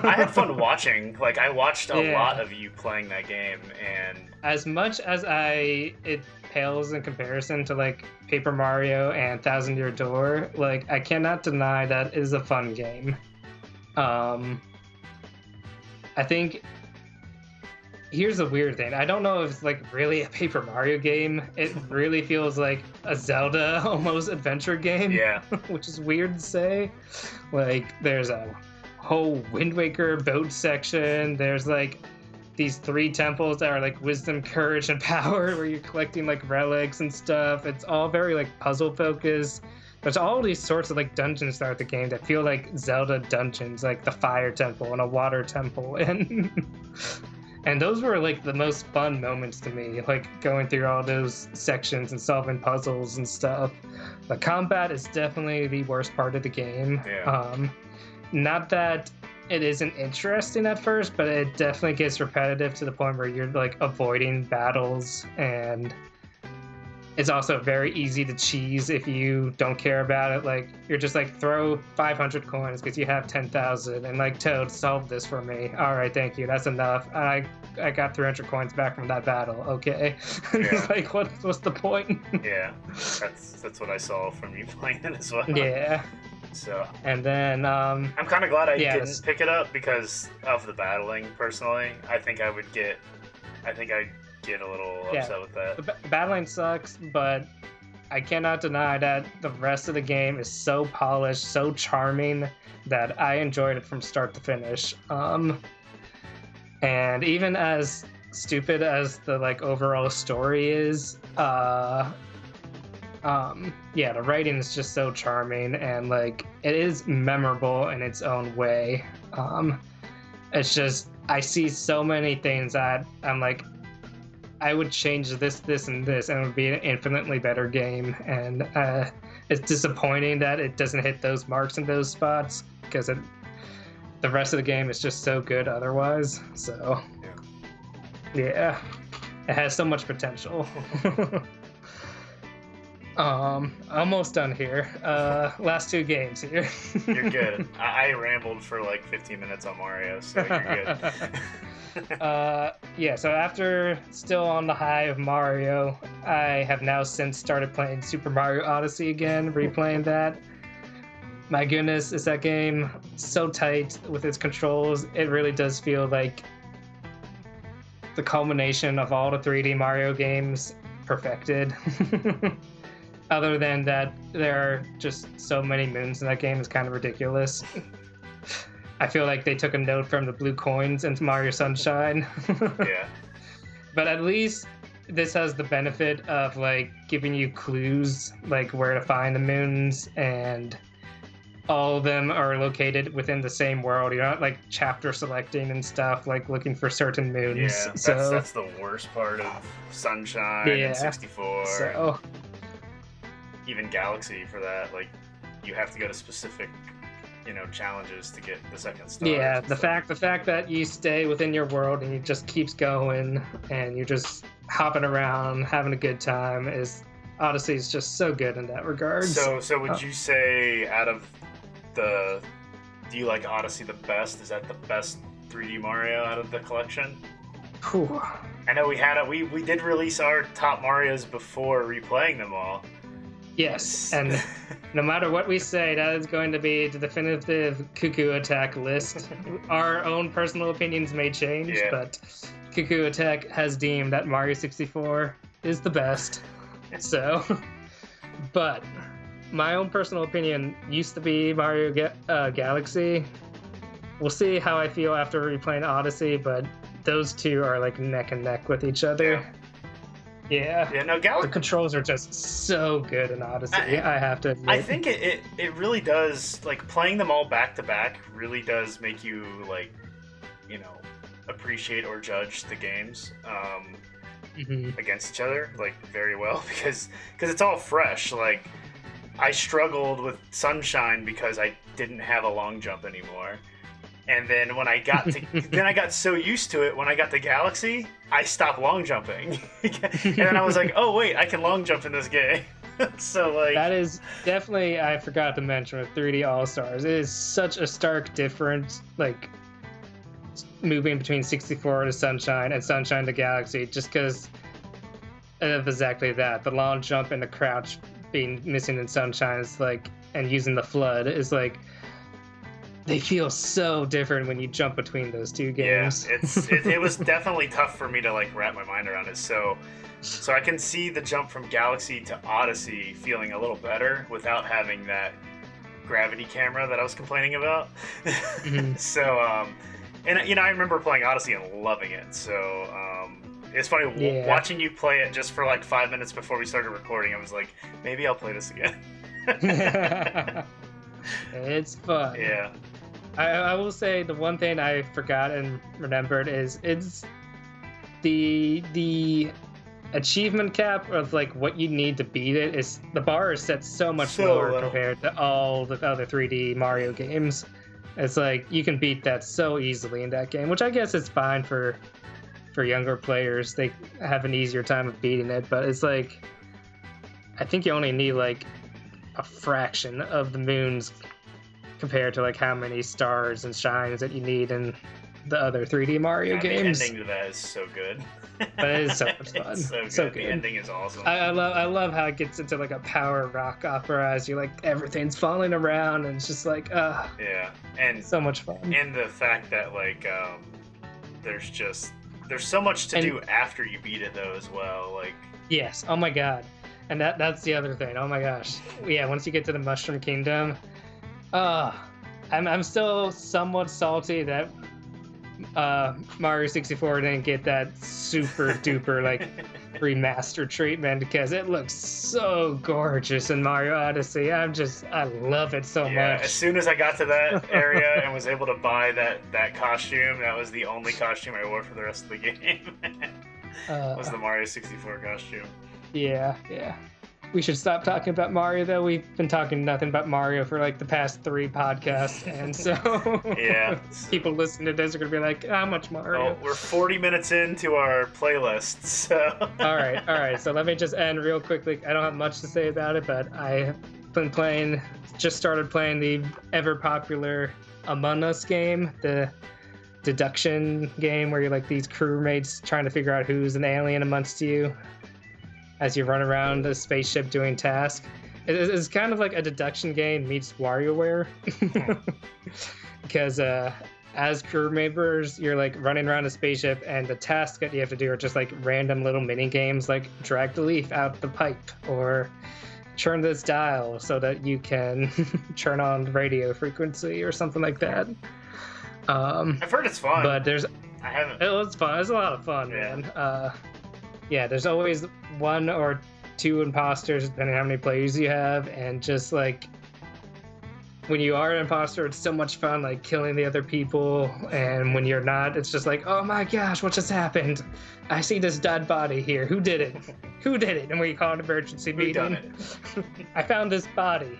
Speaker 1: I had fun watching. Like, I watched a lot of you playing that game, and
Speaker 2: as much as it pales in comparison to like Paper Mario and Thousand Year Door, like I cannot deny that it is a fun game. I think here's the weird thing. I don't know if it's like really a Paper Mario game. It really feels like a Zelda almost adventure game.
Speaker 1: Yeah.
Speaker 2: Which is weird to say. Like there's a whole Wind Waker boat section. There's like these 3 temples that are like wisdom, courage, and power, where you're collecting like relics and stuff. It's all very like puzzle focused. There's all these sorts of like dungeons throughout the game that feel like Zelda dungeons, like the fire temple and a water temple, and those were like the most fun moments to me, like going through all those sections and solving puzzles and stuff. The combat is definitely the worst part of the game.
Speaker 1: Yeah.
Speaker 2: Not that it isn't interesting at first, but it definitely gets repetitive to the point where you're like avoiding battles, and it's also very easy to cheese if you don't care about it. Like you're just like throw 500 coins because you have 10,000, and like Toad, solve this for me. All right, thank you, that's enough. I got 300 coins back from that battle. Okay.
Speaker 1: Yeah.
Speaker 2: Like what's the point?
Speaker 1: Yeah, that's what I saw from you playing it as well.
Speaker 2: Yeah.
Speaker 1: So,
Speaker 2: and then
Speaker 1: I'm kind of glad I didn't pick it up because of the battling. Personally, I think I'd get a little upset with that.
Speaker 2: The battling sucks, but I cannot deny that the rest of the game is so polished, so charming, that I enjoyed it from start to finish. And even as stupid as the like overall story is, the writing is just so charming, and like it is memorable in its own way. It's just I see so many things that I'm like, I would change this, and this, and it would be an infinitely better game. And it's disappointing that it doesn't hit those marks in those spots, because the rest of the game is just so good otherwise. So yeah, it has so much potential. Almost done here. Last 2 games here.
Speaker 1: You're good. I rambled for like 15 minutes on Mario, so you're good.
Speaker 2: Yeah, so after still on the high of Mario, I have now since started playing Super Mario Odyssey again, replaying that. My goodness, is that game so tight with its controls. It really does feel like the culmination of all the 3D Mario games perfected. Other than that, there are just so many moons in that game, it's kind of ridiculous. I feel like they took a note from the blue coins into Mario Sunshine.
Speaker 1: Yeah.
Speaker 2: But at least this has the benefit of like giving you clues like where to find the moons, and all of them are located within the same world. You're not like chapter selecting and stuff, like looking for certain moons.
Speaker 1: Yeah, that's the worst part of Sunshine and 64.
Speaker 2: So
Speaker 1: even Galaxy for that, like you have to go to specific, challenges to get the second star.
Speaker 2: Yeah, the fact that you stay within your world and you just keeps going and you're just hopping around, having a good time Odyssey is just so good in that regard.
Speaker 1: So would you say do you like Odyssey the best? Is that the best 3D Mario out of the collection?
Speaker 2: Whew.
Speaker 1: I know we did release our top Marios before replaying them all.
Speaker 2: Yes, and no matter what we say, that is going to be the definitive Cucco Attack list. Our own personal opinions may change, but Cucco Attack has deemed that Mario 64 is the best. So, but my own personal opinion used to be Mario Galaxy. We'll see how I feel after replaying Odyssey, but those two are like neck and neck with each other. Yeah. No, the controls are just so good in Odyssey, I have to admit.
Speaker 1: I think it really does, like, playing them all back to back really does make you, like, appreciate or judge the games against each other, like, very well, because it's all fresh. Like, I struggled with Sunshine because I didn't have a long jump anymore. And then when I got to, I got so used to it, when I got to Galaxy, I stopped long jumping. And then I was like, oh wait, I can long jump in this game. So like...
Speaker 2: That is definitely, I forgot to mention with 3D All-Stars, it is such a stark difference, like, moving between 64 to Sunshine and Sunshine to Galaxy, just because of exactly that. The long jump and the crouch being missing in Sunshine is like, and using the flood is like, they feel so different when you jump between those two games.
Speaker 1: Yeah, it was definitely tough for me to like wrap my mind around it. So I can see the jump from Galaxy to Odyssey feeling a little better without having that gravity camera that I was complaining about. So, and I remember playing Odyssey and loving it. So it's funny watching you play it just for like 5 minutes before we started recording. I was like, maybe I'll play this again.
Speaker 2: It's fun.
Speaker 1: Yeah.
Speaker 2: I will say the one thing I forgot and remembered is it's the achievement cap of like what you need to beat it is the bar is set so much lower compared to all the other 3D Mario games. It's like you can beat that so easily in that game, which I guess is fine for younger players. They have an easier time of beating it, but it's like I think you only need like a fraction of the moons compared to like how many stars and shines that you need in the other 3D Mario games.
Speaker 1: The ending to that is so good.
Speaker 2: But it is so much fun.
Speaker 1: It's so good. The ending is awesome.
Speaker 2: I love how it gets into like a power rock opera as you like everything's falling around and it's just like
Speaker 1: yeah, and
Speaker 2: so much fun.
Speaker 1: And the fact that like there's so much to do after you beat it though as well. Like
Speaker 2: yes, oh my god. And that's the other thing. Oh my gosh. Yeah, once you get to the Mushroom Kingdom, I'm still somewhat salty that Mario 64 didn't get that super duper like remaster treatment because it looks so gorgeous in Mario Odyssey. I love it so much.
Speaker 1: As soon as I got to that area and was able to buy that costume, that was the only costume I wore for the rest of the game. Was the Mario 64 costume.
Speaker 2: Yeah. We should stop talking about Mario, though. We've been talking nothing about Mario for like the past 3 podcasts, and so people listening to this are gonna be like, "How much Mario?"
Speaker 1: Oh, we're 40 minutes into our playlist, so.
Speaker 2: All right. So let me just end real quickly. I don't have much to say about it, but I have just started playing the ever popular Among Us game, the deduction game where you're like these crewmates trying to figure out who's an alien amongst you as you run around a spaceship doing tasks. It's kind of like a deduction game meets WarioWare. Because as crew members, you're like running around a spaceship, and the tasks that you have to do are just like random little mini games, like drag the leaf out the pipe or turn this dial so that you can turn on the radio frequency or something like that.
Speaker 1: I've heard it's fun,
Speaker 2: but
Speaker 1: I haven't.
Speaker 2: It's fun. It's a lot of fun, man. Yeah, there's always 1 or 2 imposters depending on how many players you have, and just like when you are an imposter, it's so much fun, like killing the other people, and when you're not, it's just like, oh my gosh, what just happened? I see this dead body here. Who did it? Who did it? And we call an emergency meeting.
Speaker 1: Who done it?
Speaker 2: I found this body.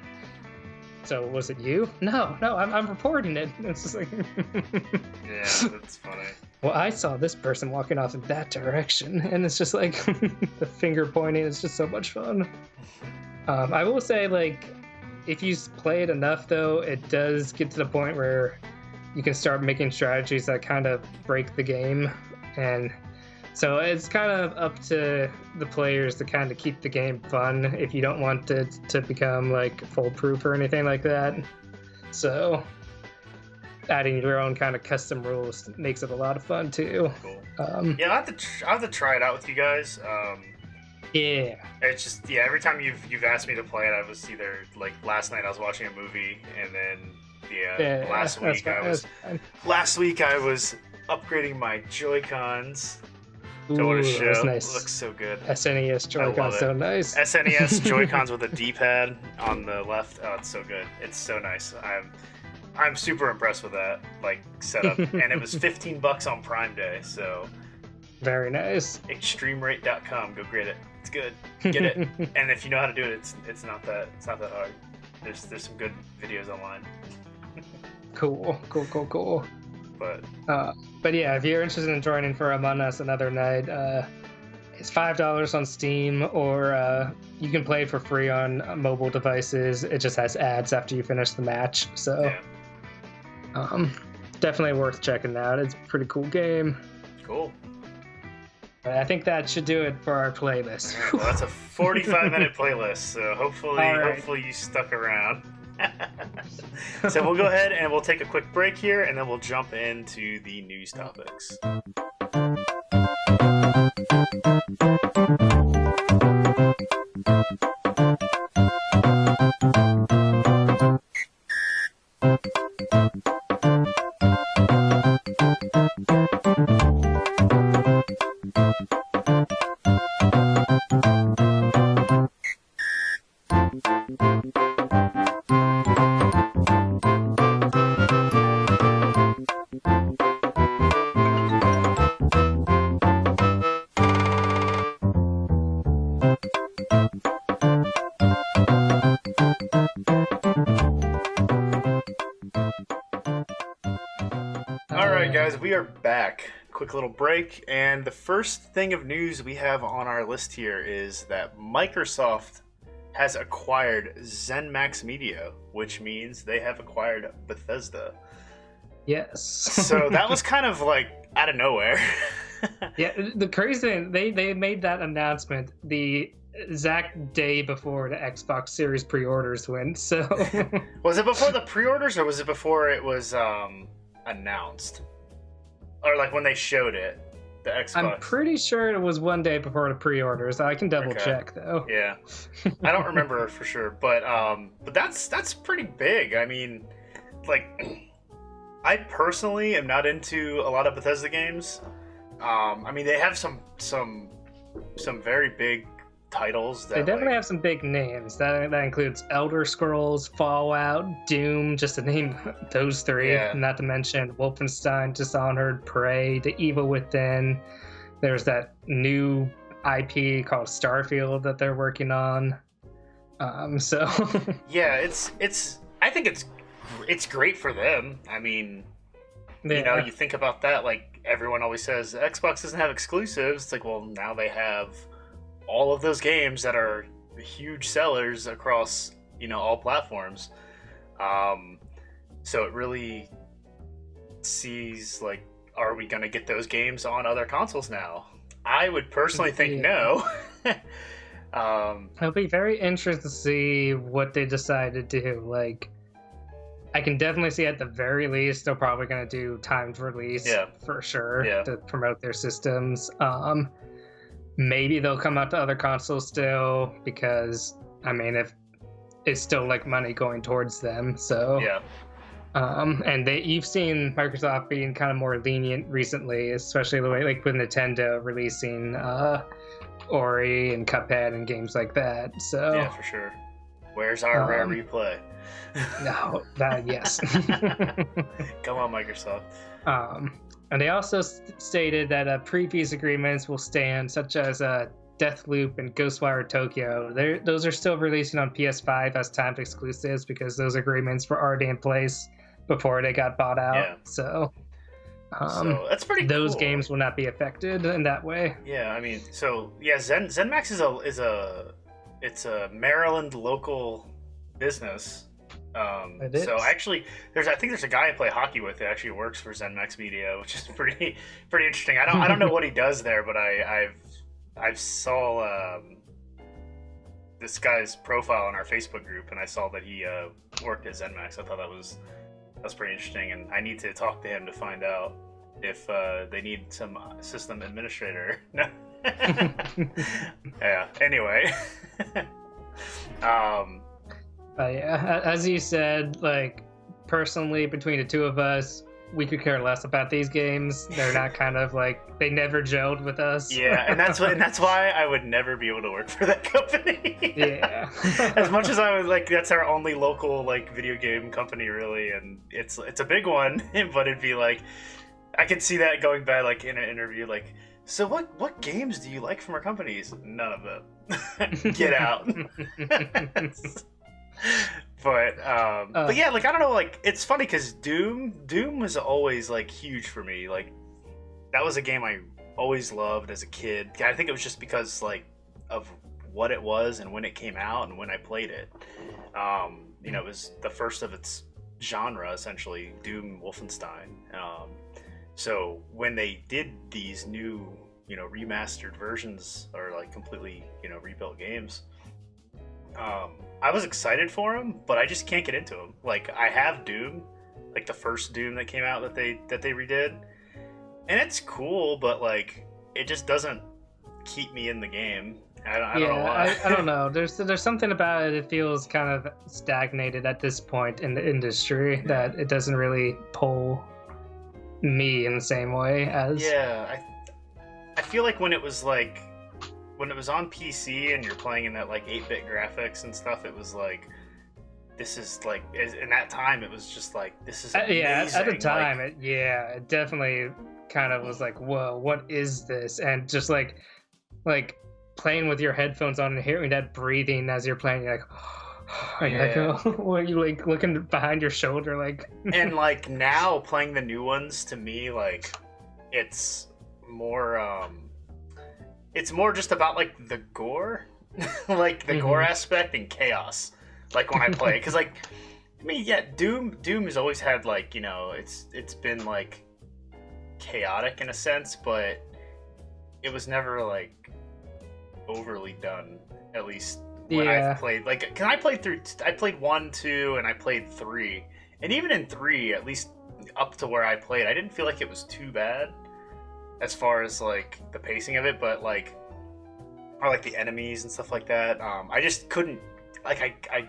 Speaker 2: So was it you? No, I'm reporting it. It's just like,
Speaker 1: yeah, that's funny.
Speaker 2: Well, I saw this person walking off in that direction, and it's just like the finger pointing is just so much fun. I will say, like, if you play it enough, though, it does get to the point where you can start making strategies that kind of break the game, and so it's kind of up to the players to kind of keep the game fun if you don't want it to become like foolproof or anything like that. So adding your own kind of custom rules makes it a lot of fun too.
Speaker 1: Cool. Yeah, I have to try it out with you guys.
Speaker 2: Yeah.
Speaker 1: It's just every time you've asked me to play it, I was either like last night I was watching a movie, and then last week I was upgrading my Joy-Cons.
Speaker 2: Ooh,
Speaker 1: to show.
Speaker 2: That's nice.
Speaker 1: It looks so good.
Speaker 2: SNES Joy-Con, so nice.
Speaker 1: SNES Joy-Cons with a D-pad on the left. Oh, it's so good. It's so nice. I'm super impressed with that setup, and it was $15 on Prime Day. So
Speaker 2: very nice.
Speaker 1: Extremerate.com. Go get it. It's good. Get it. And if you know how to do it, it's not that hard. There's some good videos online.
Speaker 2: Cool. But yeah, if you're interested in joining for Among Us another night, it's $5 on Steam, or you can play for free on mobile devices. It just has ads after you finish the match, so definitely worth checking out. It's a pretty cool game.
Speaker 1: Cool.
Speaker 2: I think that should do it for our playlist.
Speaker 1: Right, well, that's a 45-minute playlist, so hopefully you stuck around. So we'll go ahead and we'll take a quick break here, and then we'll jump into the news topics. Guys, we are back. Quick little break, and the first thing of news we have on our list here is that Microsoft has acquired ZeniMax Media, which means they have acquired Bethesda.
Speaker 2: Yes.
Speaker 1: So that was kind of like out of nowhere.
Speaker 2: Yeah, the crazy thing, they made that announcement the exact day before the Xbox Series pre-orders went, so...
Speaker 1: Was it before the pre-orders, or was it before it was announced? Or like when they showed it, the Xbox.
Speaker 2: I'm pretty sure it was one day before the pre-orders. I can double check though.
Speaker 1: Yeah, I don't remember for sure, but that's pretty big. I mean, like, I personally am not into a lot of Bethesda games. I mean, they have some very big titles. That,
Speaker 2: they definitely have some big names. That includes Elder Scrolls, Fallout, Doom, just to name those three. Yeah. Not to mention Wolfenstein, Dishonored, Prey, The Evil Within. There's that new IP called Starfield that they're working on. So
Speaker 1: yeah, it's. I think it's great for them. I mean, you know, you think about that. Like everyone always says, Xbox doesn't have exclusives. It's like, well, now they have all of those games that are huge sellers across, you know, all platforms. So it really sees like are we going to get those games on other consoles now? I would personally think no.
Speaker 2: It'll be very interesting to see what they decide to do. Like, I can definitely see at the very least they're probably going to do timed release for sure to promote their systems. Maybe they'll come out to other consoles still because, I mean, if it's still like money going towards them, so and you've seen Microsoft being kind of more lenient recently, especially the way like with Nintendo releasing Ori and Cuphead and games like that. So
Speaker 1: yeah, for sure. Where's our rare replay?
Speaker 2: No, yes.
Speaker 1: Come on, Microsoft.
Speaker 2: And they also stated that previous agreements will stand, such as Deathloop and Ghostwire Tokyo. Those are still releasing on PS5 as timed exclusives because those agreements were already in place before they got bought out. Yeah. So
Speaker 1: that's pretty
Speaker 2: those
Speaker 1: cool.
Speaker 2: Games will not be affected in that way.
Speaker 1: Yeah, I mean, so yeah, ZeniMax is a Maryland local business. So actually, I think there's a guy I play hockey with that actually works for ZeniMax Media, which is pretty interesting. I don't know what he does there, but I saw this guy's profile on our Facebook group, and I saw that he worked at ZeniMax. I thought that's pretty interesting, and I need to talk to him to find out if they need some system administrator. Yeah. Anyway.
Speaker 2: Yeah, as you said, like, personally, between the two of us, we could care less about these games. They're not kind of like, they never gelled with us.
Speaker 1: Yeah, and that's why I would never be able to work for that company.
Speaker 2: Yeah.
Speaker 1: As much as I was like, that's our only local like video game company, really, and it's a big one. But it'd be like, I could see that going bad, like in an interview, like, so what games do you like from our companies? None of them. Get out. But yeah, like, I don't know, like, it's funny because Doom was always like huge for me. Like, that was a game I always loved as a kid. I think it was just because like of what it was and when it came out and when I played it. You know, it was the first of its genre, essentially, Doom Wolfenstein. So when they did these new, you know, remastered versions or like completely, you know, rebuilt games, I was excited for them, but I just can't get into them. Like, I have Doom, like the first Doom that came out that they redid, and it's cool, but like, it just doesn't keep me in the game. I don't know why.
Speaker 2: I don't know. There's something about it. It feels kind of stagnated at this point in the industry that it doesn't really pull me in the same way as.
Speaker 1: Yeah, I feel like when it was on PC and you're playing in that like 8-bit graphics and stuff, it was like, this is like, in that time it was just like, this is amazing.
Speaker 2: Yeah, at the time, like, it definitely kind of was like, whoa, what is this? And just like playing with your headphones on and hearing that breathing as you're playing, you're like, what are you like looking behind your shoulder, like?
Speaker 1: And like, now playing the new ones, to me, like, it's more just about like the gore, like the gore aspect and chaos. Like when I play it, because like, I mean, yeah, Doom has always had like, you know, it's been like chaotic in a sense, but it was never like overly done. At least when I've played, like, cause I played 1, 2, and I played 3, and even in 3, at least up to where I played, I didn't feel like it was too bad as far as like the pacing of it, but like, or like the enemies and stuff like that. I just couldn't, like, I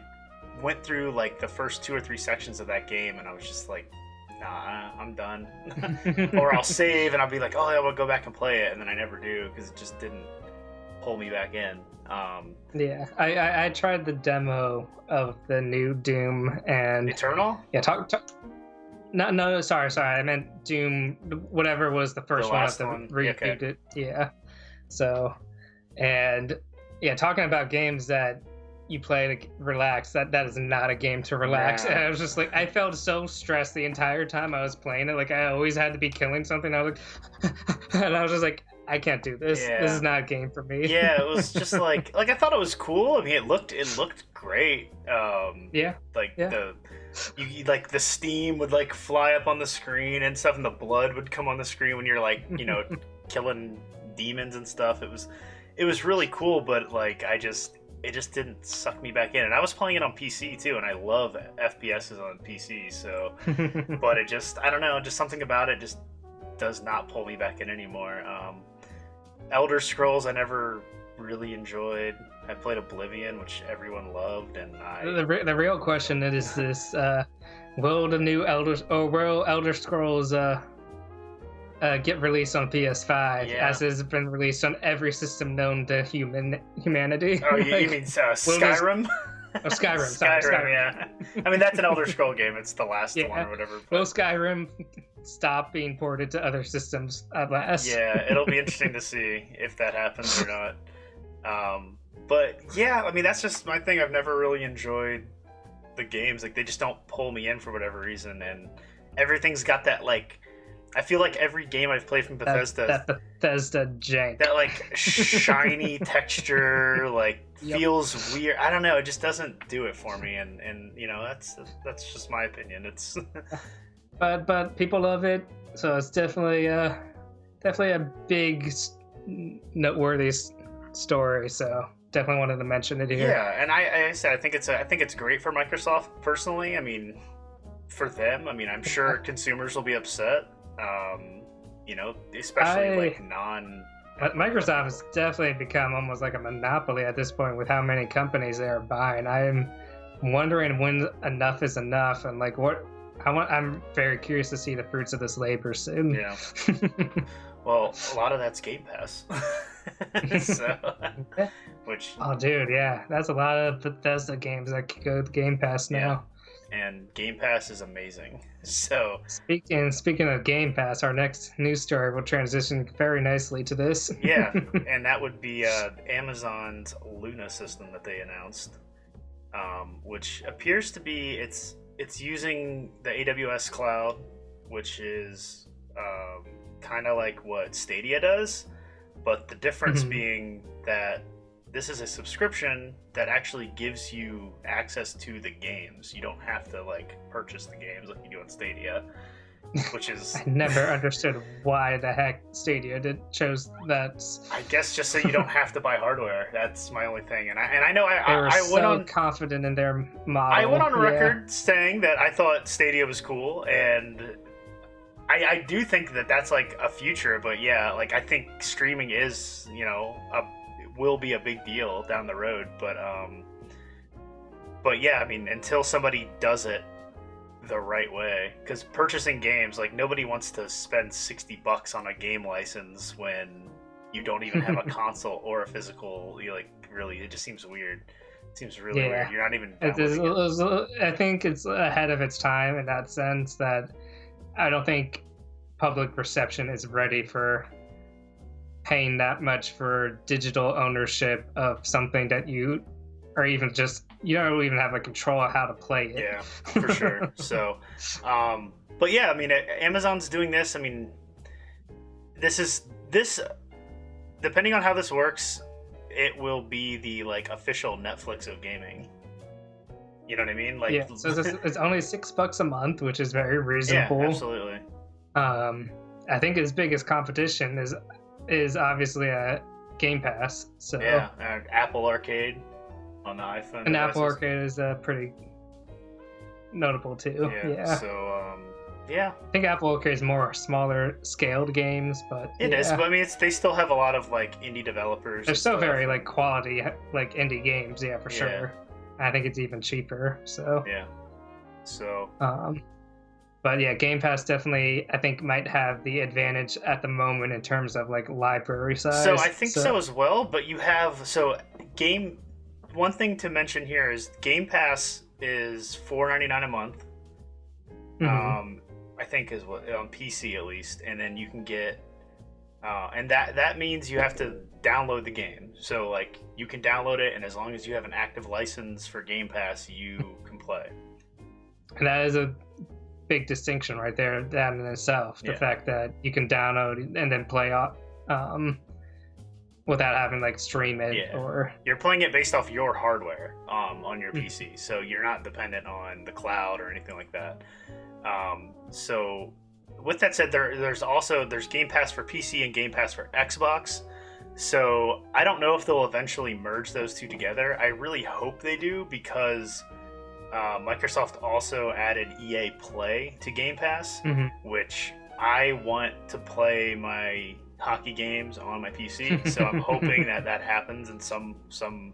Speaker 1: went through like the first 2 or 3 sections of that game and I was just like, nah, I'm done. Or I'll save and I'll be like, oh, I will go back and play it, and then I never do because it just didn't pull me back in.
Speaker 2: Yeah, I tried the demo of the new Doom and
Speaker 1: Eternal.
Speaker 2: Yeah, No, sorry. I meant Doom, whatever was the first one of the rebooted. Okay. Yeah. So, and yeah, talking about games that you play to relax, that is not a game to relax. Yeah. And I was just like, I felt so stressed the entire time I was playing it. Like, I always had to be killing something. I was like, and I was just like, I can't do this. Yeah. This is not a game for me.
Speaker 1: Yeah, it was just like I thought it was cool. I mean, it looked great. like the steam would like fly up on the screen and stuff, and the blood would come on the screen when you're like, killing demons and stuff. It was really cool, but like it just didn't suck me back in. And I was playing it on PC too, and I love FPSs on PC. So, but I don't know, just something about it just does not pull me back in anymore. Elder Scrolls I never really enjoyed. I played Oblivion, which everyone loved, and
Speaker 2: the real question is this: will the new Elder Scrolls get released on PS5 as it has been released on every system known to humanity?
Speaker 1: Oh, you mean Skyrim?
Speaker 2: Skyrim.
Speaker 1: Skyrim, yeah. I mean, that's an Elder Scroll game. It's the last one or whatever. But...
Speaker 2: Will Skyrim stop being ported to other systems at last?
Speaker 1: Yeah, it'll be interesting to see if that happens or not. But yeah, I mean, that's just my thing. I've never really enjoyed the games. Like, they just don't pull me in for whatever reason, and everything's got that, like, I feel like every game I've played from Bethesda,
Speaker 2: that Bethesda jank,
Speaker 1: that like shiny texture, like feels weird. I don't know. It just doesn't do it for me, and that's just my opinion. It's
Speaker 2: but people love it, so it's definitely a big noteworthy story. So definitely wanted to mention it here.
Speaker 1: Yeah, and I said I think it's great for Microsoft personally. I mean, for them, I mean, I'm sure consumers will be upset. Especially like
Speaker 2: Microsoft has definitely become almost like a monopoly at this point with how many companies they are buying. I'm wondering when enough is enough, and like I'm very curious to see the fruits of this labor soon.
Speaker 1: Yeah. Well, a lot of that's Game Pass.
Speaker 2: Oh, dude, yeah, that's a lot of Bethesda games that go to Game Pass now.
Speaker 1: Yeah. And Game Pass is amazing. So
Speaker 2: speaking of Game Pass, our next news story will transition very nicely to this.
Speaker 1: Yeah, and that would be Amazon's Luna system that they announced, which appears to be it's using the AWS cloud, which is kind of like what Stadia does, but the difference being that this is a subscription that actually gives you access to the games. You don't have to like purchase the games like you do on Stadia, which is
Speaker 2: I never understood why the heck Stadia chose that.
Speaker 1: I guess just so you don't have to buy hardware. That's my only thing. And I know
Speaker 2: they were
Speaker 1: went on
Speaker 2: confident in their model.
Speaker 1: I went on record saying that I thought Stadia was cool, and I do think that that's like a future. But yeah, like I think streaming is will be a big deal down the road, but yeah, I mean, until somebody does it the right way, because purchasing games, like nobody wants to spend $60 on a game license when you don't even have a console or a physical. Really, it just seems weird. It seems really weird. You're not even.
Speaker 2: I think it's ahead of its time in that sense that I don't think public perception is ready for paying that much for digital ownership of something that you don't even have a control of how to play it.
Speaker 1: Yeah, for sure. So, but yeah, I mean, Amazon's doing this. I mean, this depending on how this works, it will be the like official Netflix of gaming. You know what I mean? Like,
Speaker 2: yeah. So it's only $6 a month, which is very reasonable.
Speaker 1: Yeah, absolutely.
Speaker 2: I think its biggest competition is obviously a Game Pass. So
Speaker 1: yeah, Apple Arcade on the iPhone.
Speaker 2: And Apple Arcade is pretty notable too.
Speaker 1: Yeah. So yeah,
Speaker 2: I think Apple Arcade is more smaller scaled games, but
Speaker 1: it is. But I mean, they still have a lot of like indie developers.
Speaker 2: They're still very like quality like indie games. Yeah, for sure. I think it's even cheaper. So
Speaker 1: yeah. So
Speaker 2: but yeah, Game Pass definitely, I think, might have the advantage at the moment in terms of like library size.
Speaker 1: So I think so as well. But you have one thing to mention here is Game Pass is $4.99 a month. I think is what on PC at least, and then you can get, and that means you have to download the game. So like you can download it, and as long as you have an active license for Game Pass, you can play.
Speaker 2: And that is a big distinction right there, that in itself. The fact that you can download and then play without having like stream it
Speaker 1: Yeah.
Speaker 2: or
Speaker 1: You're playing it based off your hardware on your PC, so you're not dependent on the cloud or anything like that. So with that said, there's Game Pass for PC and Game Pass for Xbox. So I don't know if they'll eventually merge those two together. I really hope they do, because Microsoft also added EA Play to Game Pass, which I want to play my hockey games on my PC. So I'm hoping that happens in some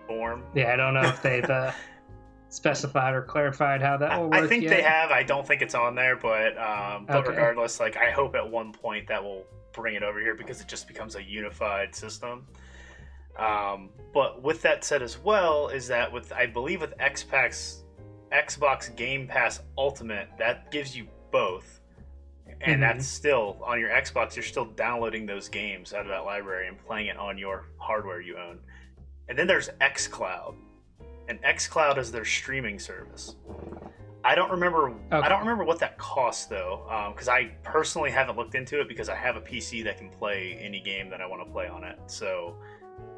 Speaker 1: form.
Speaker 2: Yeah, I don't know if they've specified or clarified how that will work.
Speaker 1: I think
Speaker 2: yet.
Speaker 1: they have. I don't think it's on there, but
Speaker 2: Okay.
Speaker 1: regardless, like I hope at one point that will bring it over here, because it just becomes a unified system. But with that said as well, is that I believe with Xbox Game Pass Ultimate, that gives you both. And that's still on your Xbox, you're still downloading those games out of that library and playing it on your hardware you own. And then there's xCloud. And xCloud is their streaming service. I don't remember what that costs though, because I personally haven't looked into it, because I have a PC that can play any game that I want to play on it. So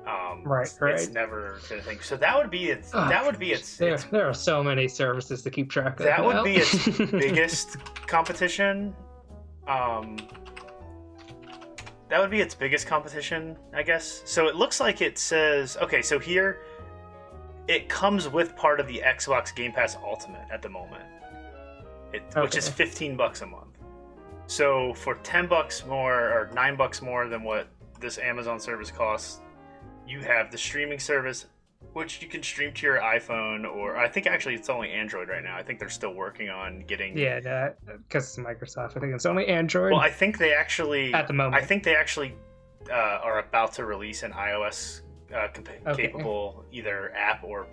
Speaker 1: it's never been a thing. So that would be its.
Speaker 2: There are so many services to keep track of.
Speaker 1: That would be its biggest competition. That would be its biggest competition, I guess. So it looks like it says, okay, so here it comes with part of the Xbox Game Pass Ultimate at the moment, which is $15 a month. So for $10 more or $9 more than what this Amazon service costs, you have the streaming service, which you can stream to your iPhone, or I think actually it's only Android right now. I think they're still working on getting.
Speaker 2: Yeah, because it's Microsoft. I think it's only Android.
Speaker 1: Well, I think they actually
Speaker 2: at the moment.
Speaker 1: I think they actually are about to release an iOS capable either app or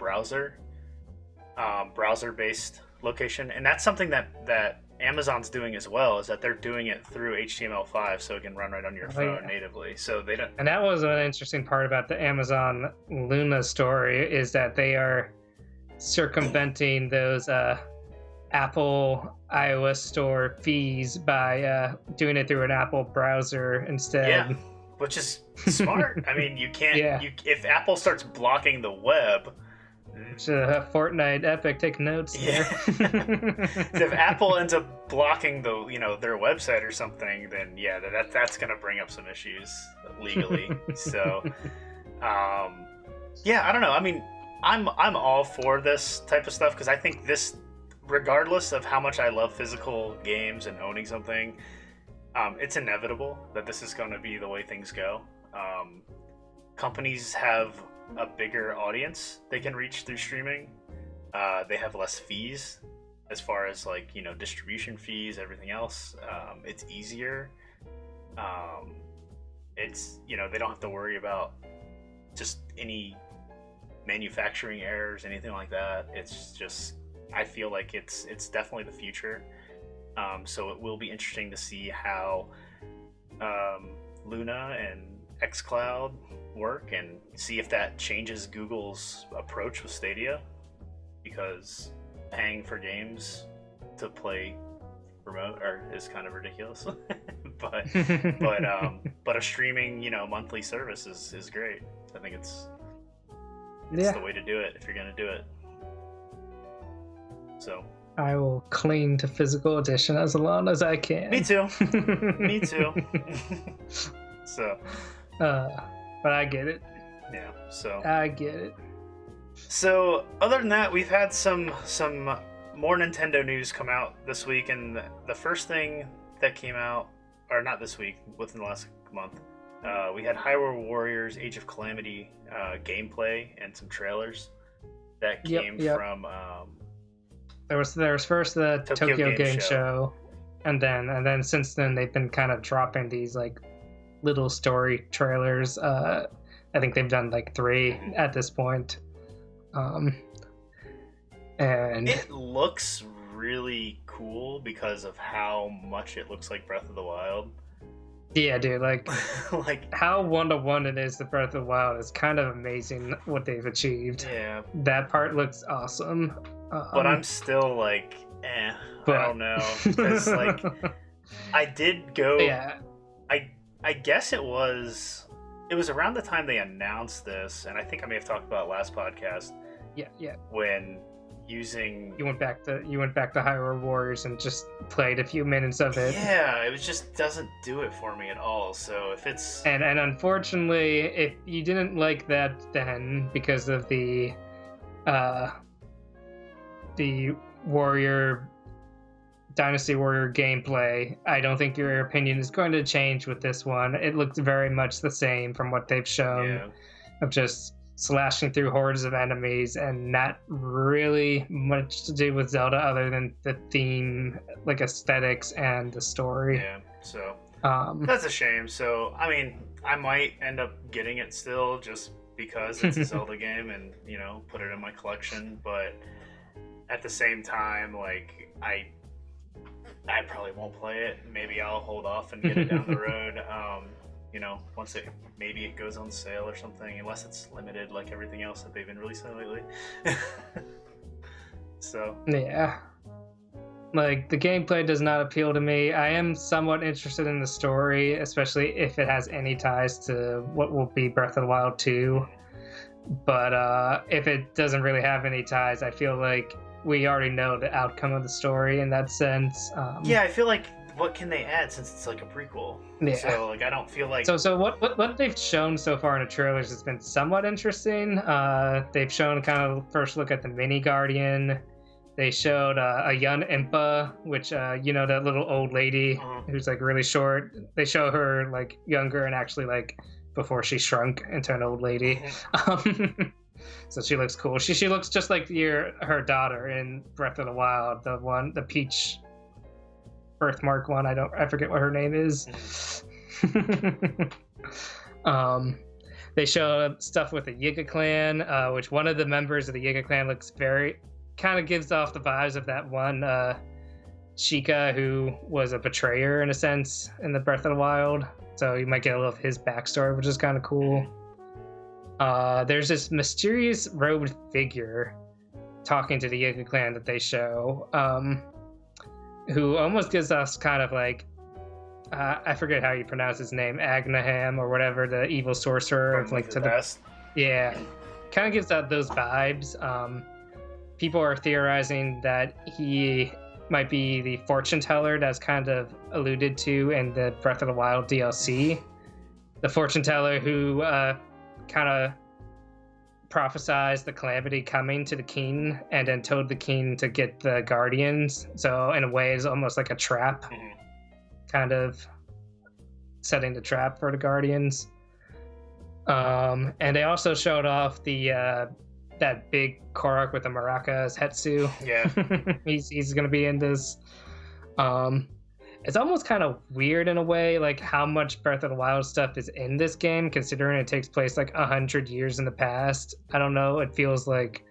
Speaker 1: browser-based location, and that's something that Amazon's doing as well. Is that they're doing it through HTML5, so it can run right on your phone natively. So they don't.
Speaker 2: And that was an interesting part about the Amazon Luna story, is that they are circumventing those Apple iOS Store fees by doing it through an Apple browser instead.
Speaker 1: Yeah, which is smart. I mean, you can't. If Apple starts blocking the web.
Speaker 2: Fortnite Epic, take notes.
Speaker 1: Yeah. If Apple ends up blocking their website or something, then that's gonna bring up some issues legally. So, I don't know. I mean, I'm all for this type of stuff, because I think this, regardless of how much I love physical games and owning something, it's inevitable that this is going to be the way things go. Companies have a bigger audience they can reach through streaming. They have less fees as far as distribution fees, everything else. It's easier. It's they don't have to worry about just any manufacturing errors, anything like that. It's just, I feel like it's definitely the future. So it will be interesting to see how Luna and xCloud work, and see if that changes Google's approach with Stadia, because paying for games to play remote is kind of ridiculous. but a streaming monthly service is great. I think it's the way to do it if you're gonna do it. So
Speaker 2: I will cling to physical edition as long as I can.
Speaker 1: Me too. Me too. So
Speaker 2: but I get it.
Speaker 1: Yeah, so
Speaker 2: I get it.
Speaker 1: So other than that, we've had some more Nintendo news come out this week, and the first thing that came out, or not this week, within the last month, we had Hyrule Warriors Age of Calamity gameplay and some trailers that came from
Speaker 2: there was first the Tokyo Game Show, and then since then they've been kind of dropping these little story trailers. I think they've done 3 at this point. And
Speaker 1: it looks really cool because of how much it looks like Breath of the Wild.
Speaker 2: Yeah, dude, how 1-to-1 it is to Breath of the Wild is kind of amazing what they've achieved.
Speaker 1: Yeah.
Speaker 2: That part looks awesome.
Speaker 1: But I'm still I don't know. Because I did go...
Speaker 2: Yeah.
Speaker 1: I guess it was it was around the time they announced this, and I think I may have talked about it last podcast.
Speaker 2: Yeah.
Speaker 1: When using
Speaker 2: you went back to Hyrule Warriors and just played a few minutes of it.
Speaker 1: Yeah, it just doesn't do it for me at all. So if it's
Speaker 2: and unfortunately, if you didn't like that then because of the Dynasty Warrior gameplay, I don't think your opinion is going to change with this one. It looks very much the same from what they've shown of just slashing through hordes of enemies and not really much to do with Zelda other than the theme, like aesthetics and the story.
Speaker 1: Yeah, so that's a shame. So, I mean, I might end up getting it still just because it's a Zelda game and, you know, put it in my collection, but at the same time, like, I probably won't play it. Maybe I'll hold off and get it down the road. You know, once maybe it goes on sale or something, unless it's limited like everything else that they've been releasing lately. So
Speaker 2: yeah, like the gameplay does not appeal to me. I am somewhat interested in the story, especially if it has any ties to what will be Breath of the Wild 2. But if it doesn't really have any ties, I feel like we already know the outcome of the story in that sense.
Speaker 1: Yeah, I feel like what can they add since it's like a prequel?
Speaker 2: Yeah.
Speaker 1: So like I don't feel like
Speaker 2: So what they've shown so far in the trailers has been somewhat interesting. They've shown kind of first look at the mini guardian. They showed a young Impa, which you know, that little old lady who's like really short. They show her like younger and actually like before she shrunk into an old lady. So she looks cool. She looks just like her daughter in Breath of the Wild, the Peach birthmark one. I forget what her name is. They show stuff with the Yiga clan, which one of the members of the Yiga clan looks kind of gives off the vibes of that one Sheikah who was a betrayer in a sense in the Breath of the Wild. So you might get a little of his backstory, which is kind of cool. There's this mysterious robed figure talking to the Yiga clan that they show, who almost gives us kind of like, I forget how you pronounce his name, Agnaham or whatever, the evil sorcerer of like to the
Speaker 1: best.
Speaker 2: Yeah, kind of gives out those vibes. People are theorizing that he might be the fortune teller that's kind of alluded to in the Breath of the Wild DLC. The fortune teller who kind of prophesized the calamity coming to the king and then told the king to get the guardians. So in a way it's almost like a trap, kind of setting the trap for the guardians. And they also showed off the that big Korok with the maracas, Hetsu.
Speaker 1: Yeah.
Speaker 2: he's gonna be in this. It's almost kind of weird in a way, like how much Breath of the Wild stuff is in this game, considering it takes place like 100 years in the past. I don't know. It feels like,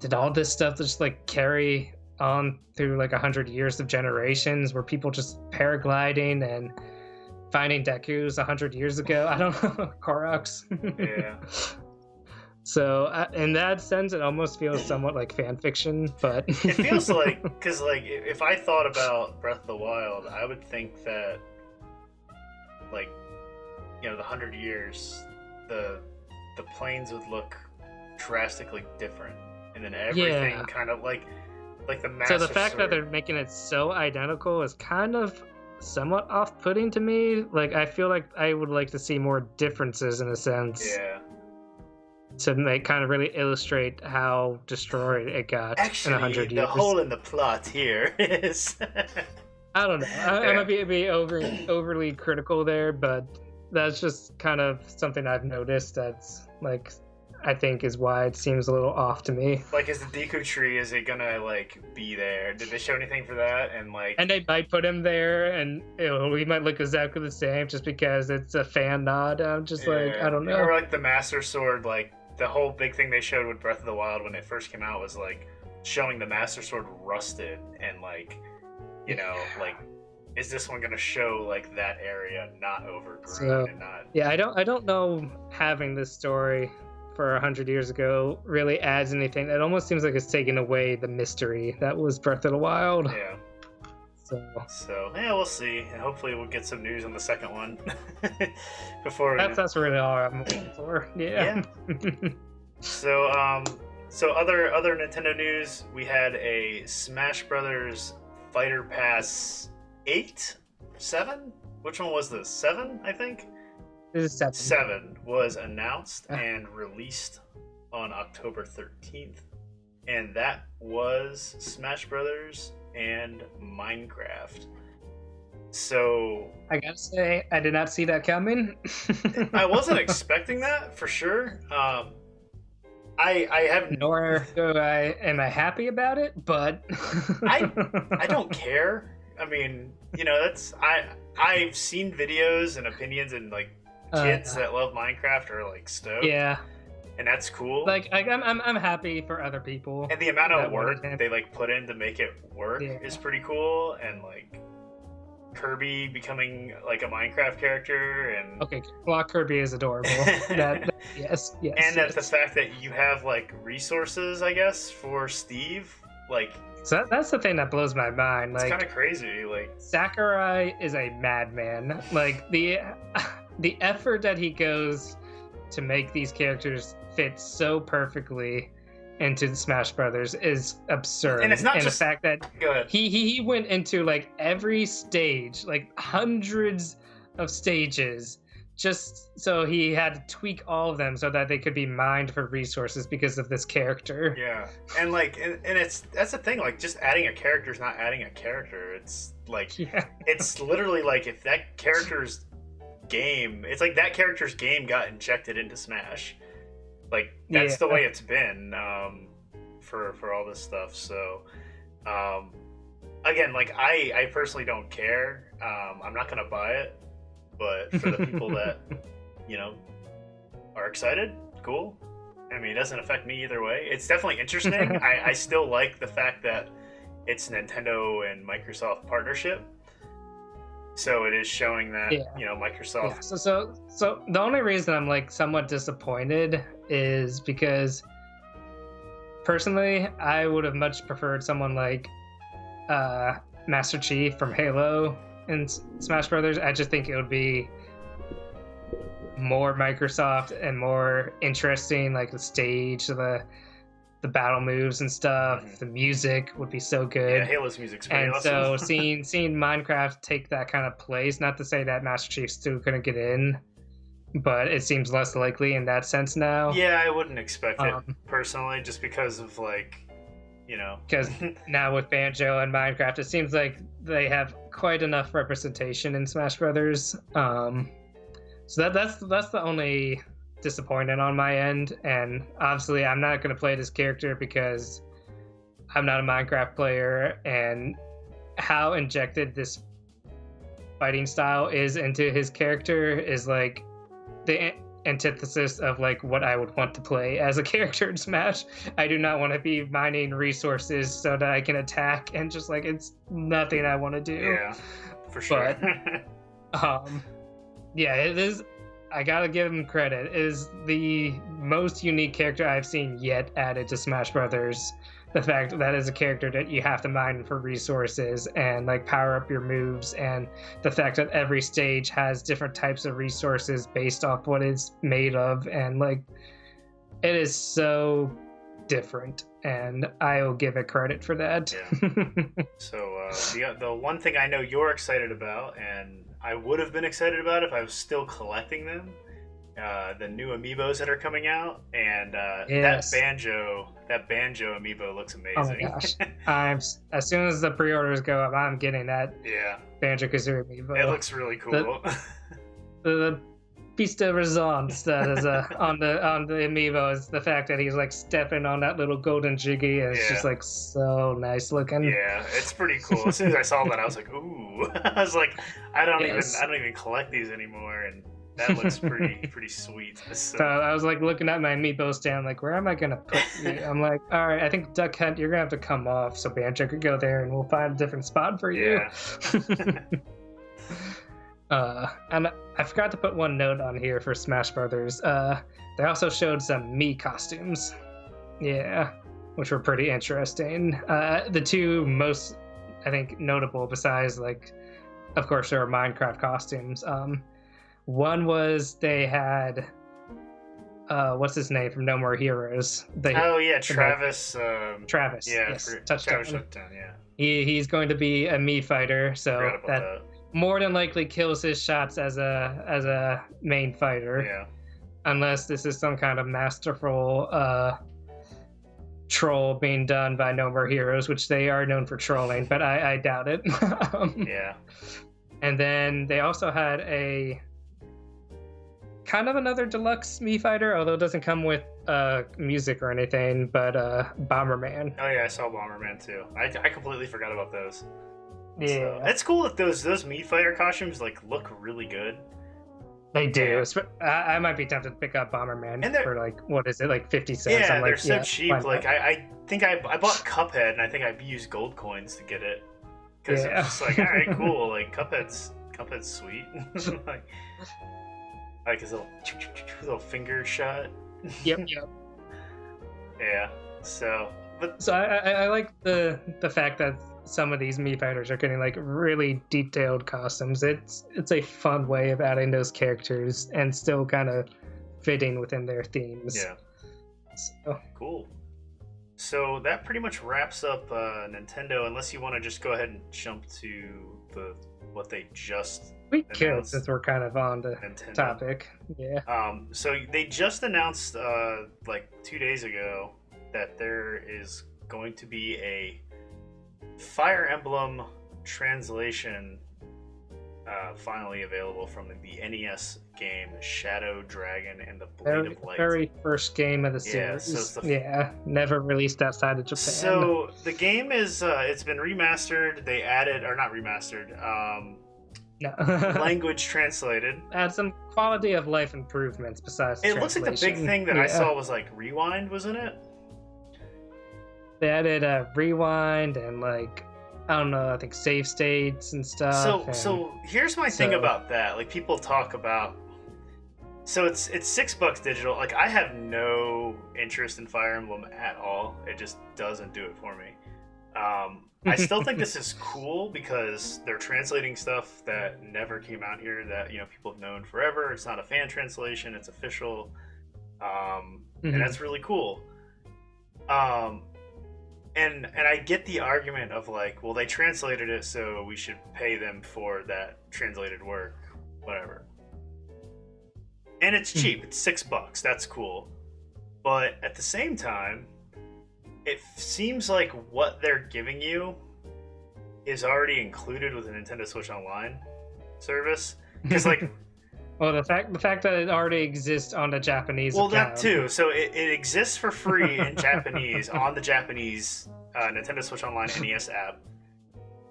Speaker 2: did all this stuff just like carry on through like 100 years of generations? Were people just paragliding and finding Dekus 100 years ago? I don't know. Koroks.
Speaker 1: Yeah.
Speaker 2: So in that sense, it almost feels somewhat like fan fiction, but
Speaker 1: it feels like, because like if I thought about Breath of the Wild, I would think that, like, you know, the 100 years, the planes would look drastically different, and then everything kind of like the Master
Speaker 2: So the fact
Speaker 1: Sword.
Speaker 2: that they're making it so identical is kind of somewhat off-putting to me. Like, I feel like I would like to see more differences in a sense.
Speaker 1: Yeah.
Speaker 2: To make kind of really illustrate how destroyed it got
Speaker 1: Actually,
Speaker 2: in 100 years.
Speaker 1: the hole in the plot here is...
Speaker 2: I don't know. I might be overly critical there, but that's just kind of something I've noticed that's, like, I think is why it seems a little off to me.
Speaker 1: Like, is the Deku tree, is it gonna, like, be there? Did they show anything for that? And, like...
Speaker 2: And they might put him there, and we might look exactly the same just because it's a fan nod. I'm just like, I don't know.
Speaker 1: Or, like, the Master Sword, like, the whole big thing they showed with Breath of the Wild when it first came out was, like, showing the Master Sword rusted, and, like, you know, like, is this one gonna show, like, that area not overgrown and not...
Speaker 2: Yeah, I don't know having this story for 100 years ago really adds anything. It almost seems like it's taking away the mystery that was Breath of the Wild.
Speaker 1: Yeah. So yeah, we'll see, and hopefully we'll get some news on the second one before.
Speaker 2: That's really all I'm looking for. Yeah.
Speaker 1: So other Nintendo news, we had a Smash Brothers Fighter Pass 8, 7. Which one was this? 7, I think.
Speaker 2: This is 7.
Speaker 1: 7 was announced and released on October 13th, and that was Smash Brothers and Minecraft. So
Speaker 2: I gotta say, I did not see that coming.
Speaker 1: I wasn't expecting that for sure. I have
Speaker 2: nor am I happy about it, but
Speaker 1: I don't care. I mean, I've seen videos and opinions, and like kids that love Minecraft are like stoked.
Speaker 2: Yeah.
Speaker 1: And that's cool.
Speaker 2: Like I'm happy for other people.
Speaker 1: And the amount of work they like put in to make it work is pretty cool. And like Kirby becoming like a Minecraft character, and
Speaker 2: Kirby is adorable. Yes.
Speaker 1: And that the fact that you have like resources, I guess, for Steve, like.
Speaker 2: So that's the thing that blows my mind.
Speaker 1: It's
Speaker 2: like,
Speaker 1: kind of crazy. Like
Speaker 2: Sakurai is a madman. Like the effort that he goes to make these characters fit so perfectly into the Smash Brothers is absurd.
Speaker 1: And it's not
Speaker 2: just the fact that he went into like every stage, like hundreds of stages, just so he had to tweak all of them so that they could be mined for resources because of this character.
Speaker 1: Yeah, and like, and that's the thing. Like, just adding a character is not adding a character. It's like, it's literally like if that character's game, it's like that character's game got injected into Smash. Like that's the way it's been for all this stuff. So again, like I personally don't care. I'm not gonna buy it, but for the people that are excited, cool. I mean, it doesn't affect me either way. It's definitely interesting. I still like the fact that it's Nintendo and Microsoft partnership. So it is showing that Microsoft.
Speaker 2: Yeah. So the only reason I'm like somewhat disappointed is because personally, I would have much preferred someone like Master Chief from Halo in Smash Brothers. I just think it would be more Microsoft and more interesting, like the stage, the battle moves and stuff. Mm-hmm. The music would be so good.
Speaker 1: Yeah, Halo's music's pretty awesome.
Speaker 2: So seeing Minecraft take that kind of place, not to say that Master Chief's still gonna get in, but it seems less likely in that sense now.
Speaker 1: Yeah, I wouldn't expect it personally, just because of
Speaker 2: because now with Banjo and Minecraft, it seems like they have quite enough representation in Smash Brothers. So that's the only disappointing on my end, and obviously I'm not going to play this character because I'm not a Minecraft player, and how injected this fighting style is into his character is like the antithesis of like what I would want to play as a character in Smash. I do not want to be mining resources so that I can attack, and just like it's nothing I want to do.
Speaker 1: Yeah, for sure.
Speaker 2: But yeah, it is. I gotta give him credit. It is the most unique character I've seen yet added to Smash Brothers. The fact that is a character that you have to mine for resources and like power up your moves, and the fact that every stage has different types of resources based off what it's made of, and like it is so different, and I will give it credit for that.
Speaker 1: Yeah. So the one thing I know you're excited about, and I would have been excited about if I was still collecting them, the new Amiibos that are coming out, and
Speaker 2: yes.
Speaker 1: that Banjo Amiibo looks amazing.
Speaker 2: Oh my gosh! As soon as the pre-orders go up, I'm getting that.
Speaker 1: Yeah.
Speaker 2: Banjo-Kazooie Amiibo.
Speaker 1: It looks really cool.
Speaker 2: The piece de resistance that is on the Amiibo is the fact that he's like stepping on that little golden jiggy, and it's just like so nice looking.
Speaker 1: Yeah, it's pretty cool. As soon as I saw that, I was like, ooh. I was like, I don't even collect these anymore, and that looks pretty sweet. So
Speaker 2: I was like looking at my Amiibo stand, like, where am I gonna put you? I'm like, all right, I think Duck Hunt, you're gonna have to come off so Banjo could go there, and we'll find a different spot for you.
Speaker 1: Yeah.
Speaker 2: And I forgot to put one note on here for Smash Brothers. They also showed some Mii costumes, which were pretty interesting. The two most I think notable besides like, of course, there are Minecraft costumes. One was they had what's his name from No More Heroes?
Speaker 1: Travis.
Speaker 2: Travis.
Speaker 1: Yeah,
Speaker 2: yes,
Speaker 1: Touchdown. Yeah.
Speaker 2: He's going to be a Mii fighter, so
Speaker 1: that
Speaker 2: more than likely kills his shots as a main fighter.
Speaker 1: Yeah.
Speaker 2: Unless this is some kind of masterful troll being done by No More Heroes, which they are known for trolling, but I doubt it.
Speaker 1: Yeah.
Speaker 2: And then they also had a kind of another deluxe Mii fighter, although it doesn't come with music or anything, but Bomberman.
Speaker 1: Oh yeah, I saw Bomberman too. I completely forgot about those.
Speaker 2: Yeah.
Speaker 1: So, it's cool that those Mii fighter costumes like look really good.
Speaker 2: They do. I might be tempted to pick up Bomberman for like, what is it, like 50 cents?
Speaker 1: Yeah, they're so cheap. Like I think I bought Cuphead and I think I used gold coins to get it. Because it's just like, alright, cool. Like Cuphead's sweet. like his little finger shot.
Speaker 2: Yep.
Speaker 1: Yeah. So
Speaker 2: I like the fact that some of these Mii fighters are getting like really detailed costumes. It's a fun way of adding those characters and still kind of fitting within their themes.
Speaker 1: Yeah.
Speaker 2: So
Speaker 1: cool. So that pretty much wraps up Nintendo. Unless you want to just go ahead and jump to what they just
Speaker 2: could, since we're kind of on the
Speaker 1: Nintendo
Speaker 2: topic. Yeah.
Speaker 1: So they just announced like 2 days ago that there is going to be a Fire Emblem translation finally available from the NES game Shadow Dragon and the Blade of Light.
Speaker 2: Very first game of the series.
Speaker 1: So
Speaker 2: never released outside of Japan.
Speaker 1: So the game is it's been remastered. They added, or not remastered, language translated.
Speaker 2: Add some quality of life improvements besides
Speaker 1: it looks like the big thing that I saw was like rewind, wasn't it?
Speaker 2: They added a rewind and like, I don't know, I think save states and stuff.
Speaker 1: So here's my thing about that. Like people talk about, so it's $6 digital. Like I have no interest in Fire Emblem at all. It just doesn't do it for me. I still think this is cool because they're translating stuff that never came out here that, you know, people have known forever. It's not a fan translation, it's official. And that's really cool. And I get the argument of like, well, they translated it, so we should pay them for that translated work, whatever. And it's cheap. It's $6. That's cool. But at the same time, it seems like what they're giving you is already included with the Nintendo Switch Online service. Because like,
Speaker 2: well, the fact that it already exists on the Japanese account.
Speaker 1: That too. So it exists for free in Japanese on the Japanese Nintendo Switch Online NES app.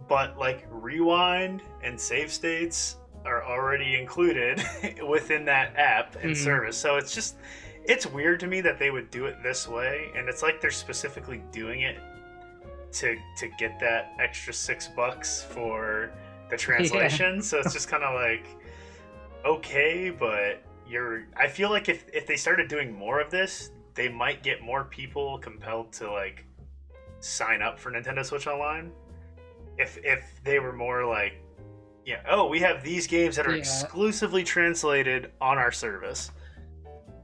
Speaker 1: But like rewind and save states are already included within that app and service. So it's weird to me that they would do it this way, and it's like they're specifically doing it to get that extra $6 for the translation. So it's just kind of like, okay, but I feel like if they started doing more of this, they might get more people compelled to like sign up for Nintendo Switch Online. If they were more like, yeah, oh, we have these games that are exclusively translated on our service.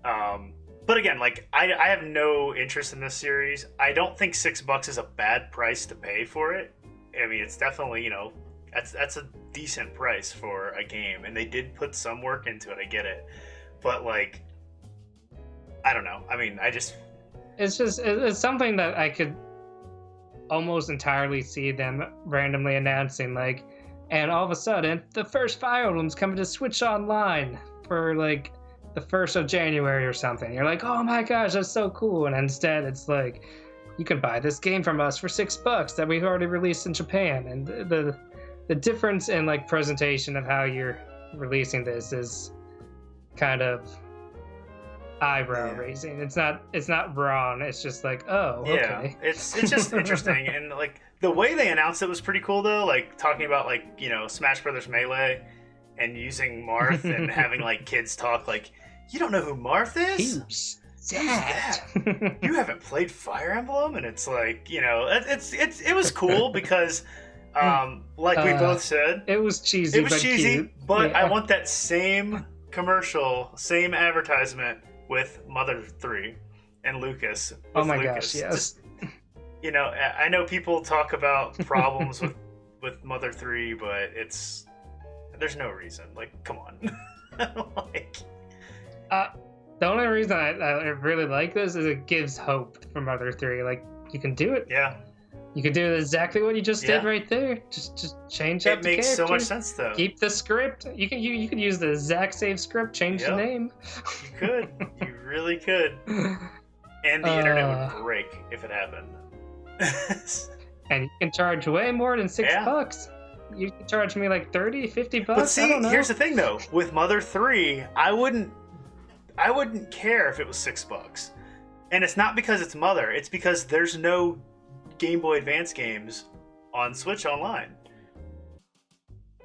Speaker 1: But again, like I have no interest in this series. I don't think $6 is a bad price to pay for it. I mean, it's definitely, you know, that's a decent price for a game, and they did put some work into it. I get it, but like, I don't know. I mean, it's something that I could almost entirely see them randomly announcing, like, and all of a sudden the first Fire Emblem's coming to Switch Online for like the 1st of January or something. You're like, oh my gosh, that's so cool. And instead it's like, you can buy this game from us for $6 that we've already released in Japan. And the difference in like presentation of how you're releasing this is kind of eyebrow raising. It's not wrong. It's just like, oh, okay. It's just interesting. And like the way they announced it was pretty cool though. Like talking about like, you know, Smash Brothers Melee and using Marth and having like kids talk like, you don't know who Marth is?
Speaker 2: Who's that?
Speaker 1: You haven't played Fire Emblem? And it's like, you know, it was cool because Like we both said,
Speaker 2: it was cheesy.
Speaker 1: It was
Speaker 2: but
Speaker 1: cheesy,
Speaker 2: cute.
Speaker 1: but
Speaker 2: Yeah.
Speaker 1: I want that same commercial, same advertisement with Mother 3 and Lucas.
Speaker 2: Oh my
Speaker 1: Lucas.
Speaker 2: gosh, yes.
Speaker 1: Just, I know people talk about problems with Mother 3, but there's no reason. Like, come on. Like,
Speaker 2: the only reason I really like this is it gives hope for Mother 3. Like, you can do it.
Speaker 1: yeah.
Speaker 2: You can do exactly what you just did right there. Just change up
Speaker 1: It
Speaker 2: the
Speaker 1: makes
Speaker 2: character.
Speaker 1: so much sense, though.
Speaker 2: Keep the script. You can use the exact same script, change the name.
Speaker 1: You could. You really could. And the internet would break if it happened.
Speaker 2: And you can charge way more than $6. You can charge me like $30, $50.
Speaker 1: But see,
Speaker 2: I don't know.
Speaker 1: here's the thing though. With Mother 3, I wouldn't care if it was $6. And it's not because it's Mother, it's because there's no Game Boy Advance games on Switch Online.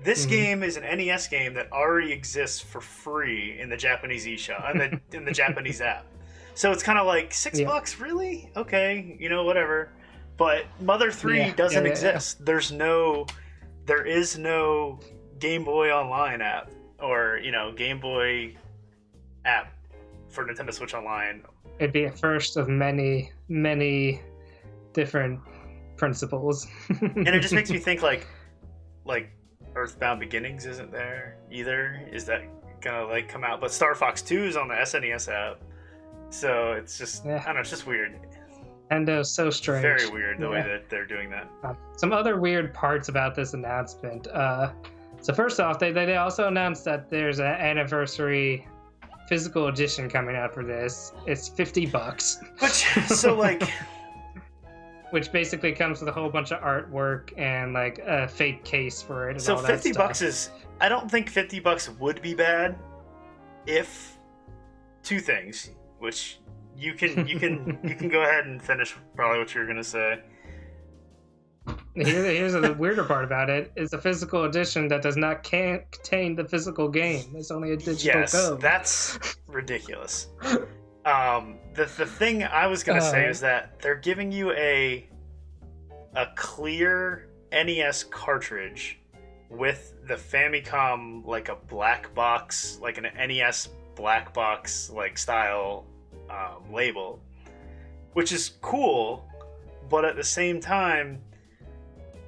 Speaker 1: This game is an NES game that already exists for free in the Japanese eShop, in the Japanese app. So it's kind of like $6, really? Okay, whatever. But Mother 3 doesn't exist. There is no Game Boy Online app or, Game Boy app for Nintendo Switch Online.
Speaker 2: It'd be a first of many, many different principles.
Speaker 1: And it just makes me think like Earthbound Beginnings isn't there either. Is that gonna like come out? But Star Fox 2 is on the SNES app. So it's just I don't know, it's just weird.
Speaker 2: Nintendo's so strange.
Speaker 1: Very weird the way that they're doing that.
Speaker 2: Some other weird parts about this announcement. So first off, they also announced that there's an anniversary physical edition coming out for this. It's $50. Which basically comes with a whole bunch of artwork and like a fake case for it. And
Speaker 1: so
Speaker 2: all that
Speaker 1: $50
Speaker 2: stuff.
Speaker 1: I don't think $50 would be bad if two things, which you can go ahead and finish probably what you're gonna say.
Speaker 2: Here's the weirder part about it: is a physical edition that does not contain the physical game. It's only a digital code.
Speaker 1: That's ridiculous. The thing I was gonna say is that they're giving you a clear NES cartridge with the Famicom like a black box, like an NES black box like style label, which is cool, but at the same time,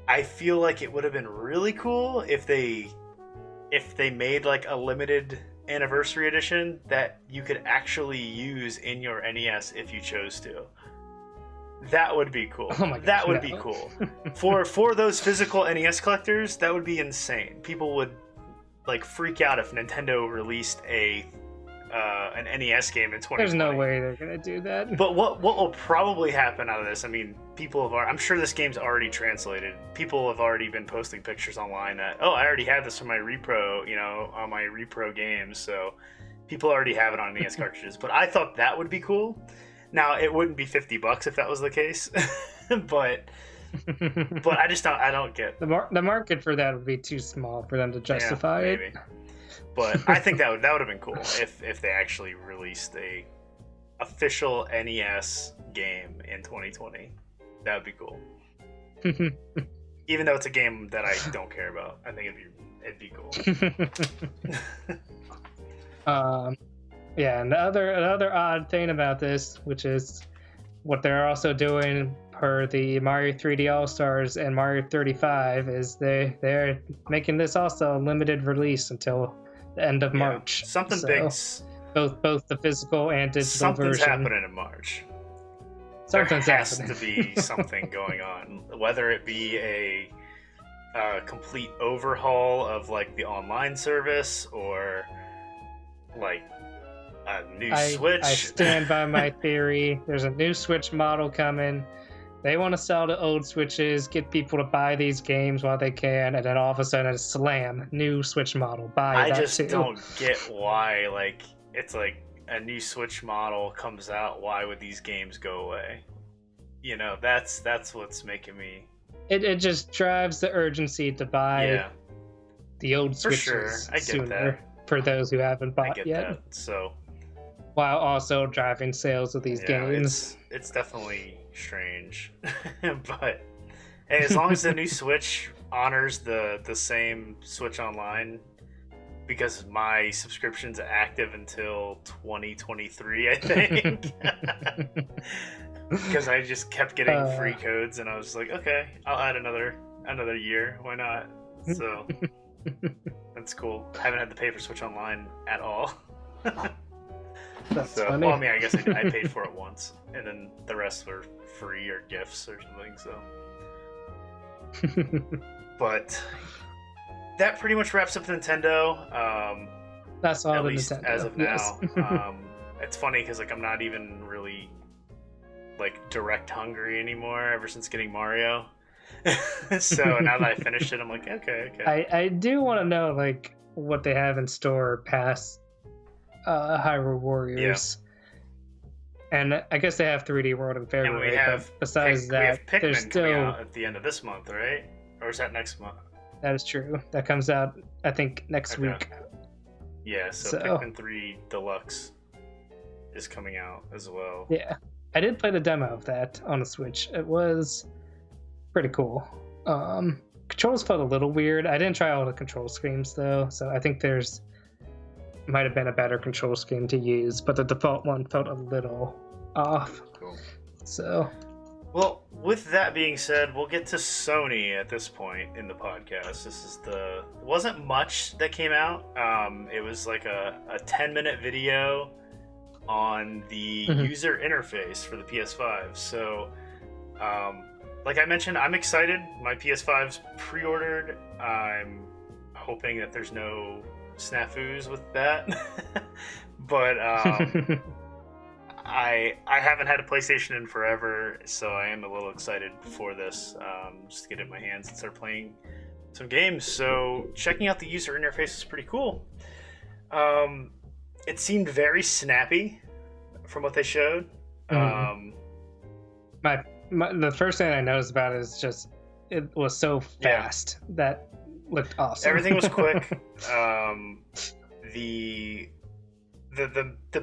Speaker 1: I feel like it would have been really cool if they made like a limited anniversary edition that you could actually use in your NES if you chose to. That would be cool.
Speaker 2: Oh my gosh,
Speaker 1: that would be cool. For those physical NES collectors, that would be insane. People would like freak out if Nintendo released an NES game in 2020.
Speaker 2: There's no way they're gonna do that.
Speaker 1: But what will probably happen out of this? I mean, I'm sure this game's already translated. People have already been posting pictures online that I already have this for my repro, on my repro games. So people already have it on NES cartridges. But I thought that would be cool. Now it wouldn't be $50 if that was the case, but I just don't get
Speaker 2: the market for that would be too small for them to justify it.
Speaker 1: Maybe. But I think that would have been cool if they actually released a official NES game in 2020. That would be cool. Even though it's a game that I don't care about, I think it'd be cool.
Speaker 2: And another odd thing about this, which is what they're also doing per the Mario 3D All-Stars and Mario 35, is they're making this also a limited release until the end of March.
Speaker 1: Something big's
Speaker 2: both the physical and digital
Speaker 1: something's
Speaker 2: version.
Speaker 1: happening in March.
Speaker 2: Something's
Speaker 1: there has
Speaker 2: happening.
Speaker 1: to be something going on, whether it be a complete overhaul of like the online service or like a new Switch.
Speaker 2: I stand by my theory. There's a new Switch model coming. They want to sell the old Switches, get people to buy these games while they can, and then all of a sudden, slam, new Switch model. Buy that
Speaker 1: I just
Speaker 2: too.
Speaker 1: don't get why, like, it's like a new Switch model comes out, why would these games go away? That's what's making me...
Speaker 2: It just drives the urgency to buy the old Switches
Speaker 1: sure. I get
Speaker 2: sooner
Speaker 1: that.
Speaker 2: for those who haven't bought
Speaker 1: I get
Speaker 2: yet.
Speaker 1: that. So,
Speaker 2: while also driving sales of these games.
Speaker 1: It's definitely strange. But hey, as long as the new Switch honors the same Switch Online because my subscription's active until 2023, I think. Because I just kept getting free codes, and I was like, okay, I'll add another year. Why not? So that's cool. I haven't had to pay for Switch Online at all.
Speaker 2: That's
Speaker 1: so,
Speaker 2: funny.
Speaker 1: well, I mean, I guess I paid for it once, and then the rest were free or gifts or something. So, but that pretty much wraps up Nintendo.
Speaker 2: That's all
Speaker 1: at
Speaker 2: the
Speaker 1: least
Speaker 2: Nintendo.
Speaker 1: as of now.
Speaker 2: Yes.
Speaker 1: It's funny because like I'm not even really like direct hungry anymore ever since getting Mario. So now that I finished it, I'm like, okay.
Speaker 2: I do want to know like what they have in store past Hyrule Warriors. Yeah. And I guess they have 3D World in February. But besides that,
Speaker 1: we have Pikmin
Speaker 2: there's still
Speaker 1: coming out at the end of this month, right? Or is that next month?
Speaker 2: That is true. That comes out, I think, next week.
Speaker 1: Yeah, so Pikmin 3 Deluxe is coming out as well.
Speaker 2: Yeah. I did play the demo of that on the Switch. It was pretty cool. Controls felt a little weird. I didn't try all the control schemes though, so I think there's might have been a better control scheme to use, but the default one felt a little off.
Speaker 1: Cool.
Speaker 2: So,
Speaker 1: well, with that being said, we'll get to Sony at this point in the podcast. It wasn't much that came out. It was like a 10-minute video on the user interface for the PS5. So, like I mentioned, I'm excited. My PS5's pre-ordered. I'm hoping that there's no snafus with that. But I haven't had a PlayStation in forever, so I am a little excited for this, just to get it in my hands and start playing some games. So checking out the user interface is pretty cool. It seemed very snappy from what they showed.
Speaker 2: the first thing I noticed about it is just it was so fast that looked awesome.
Speaker 1: Everything was quick. The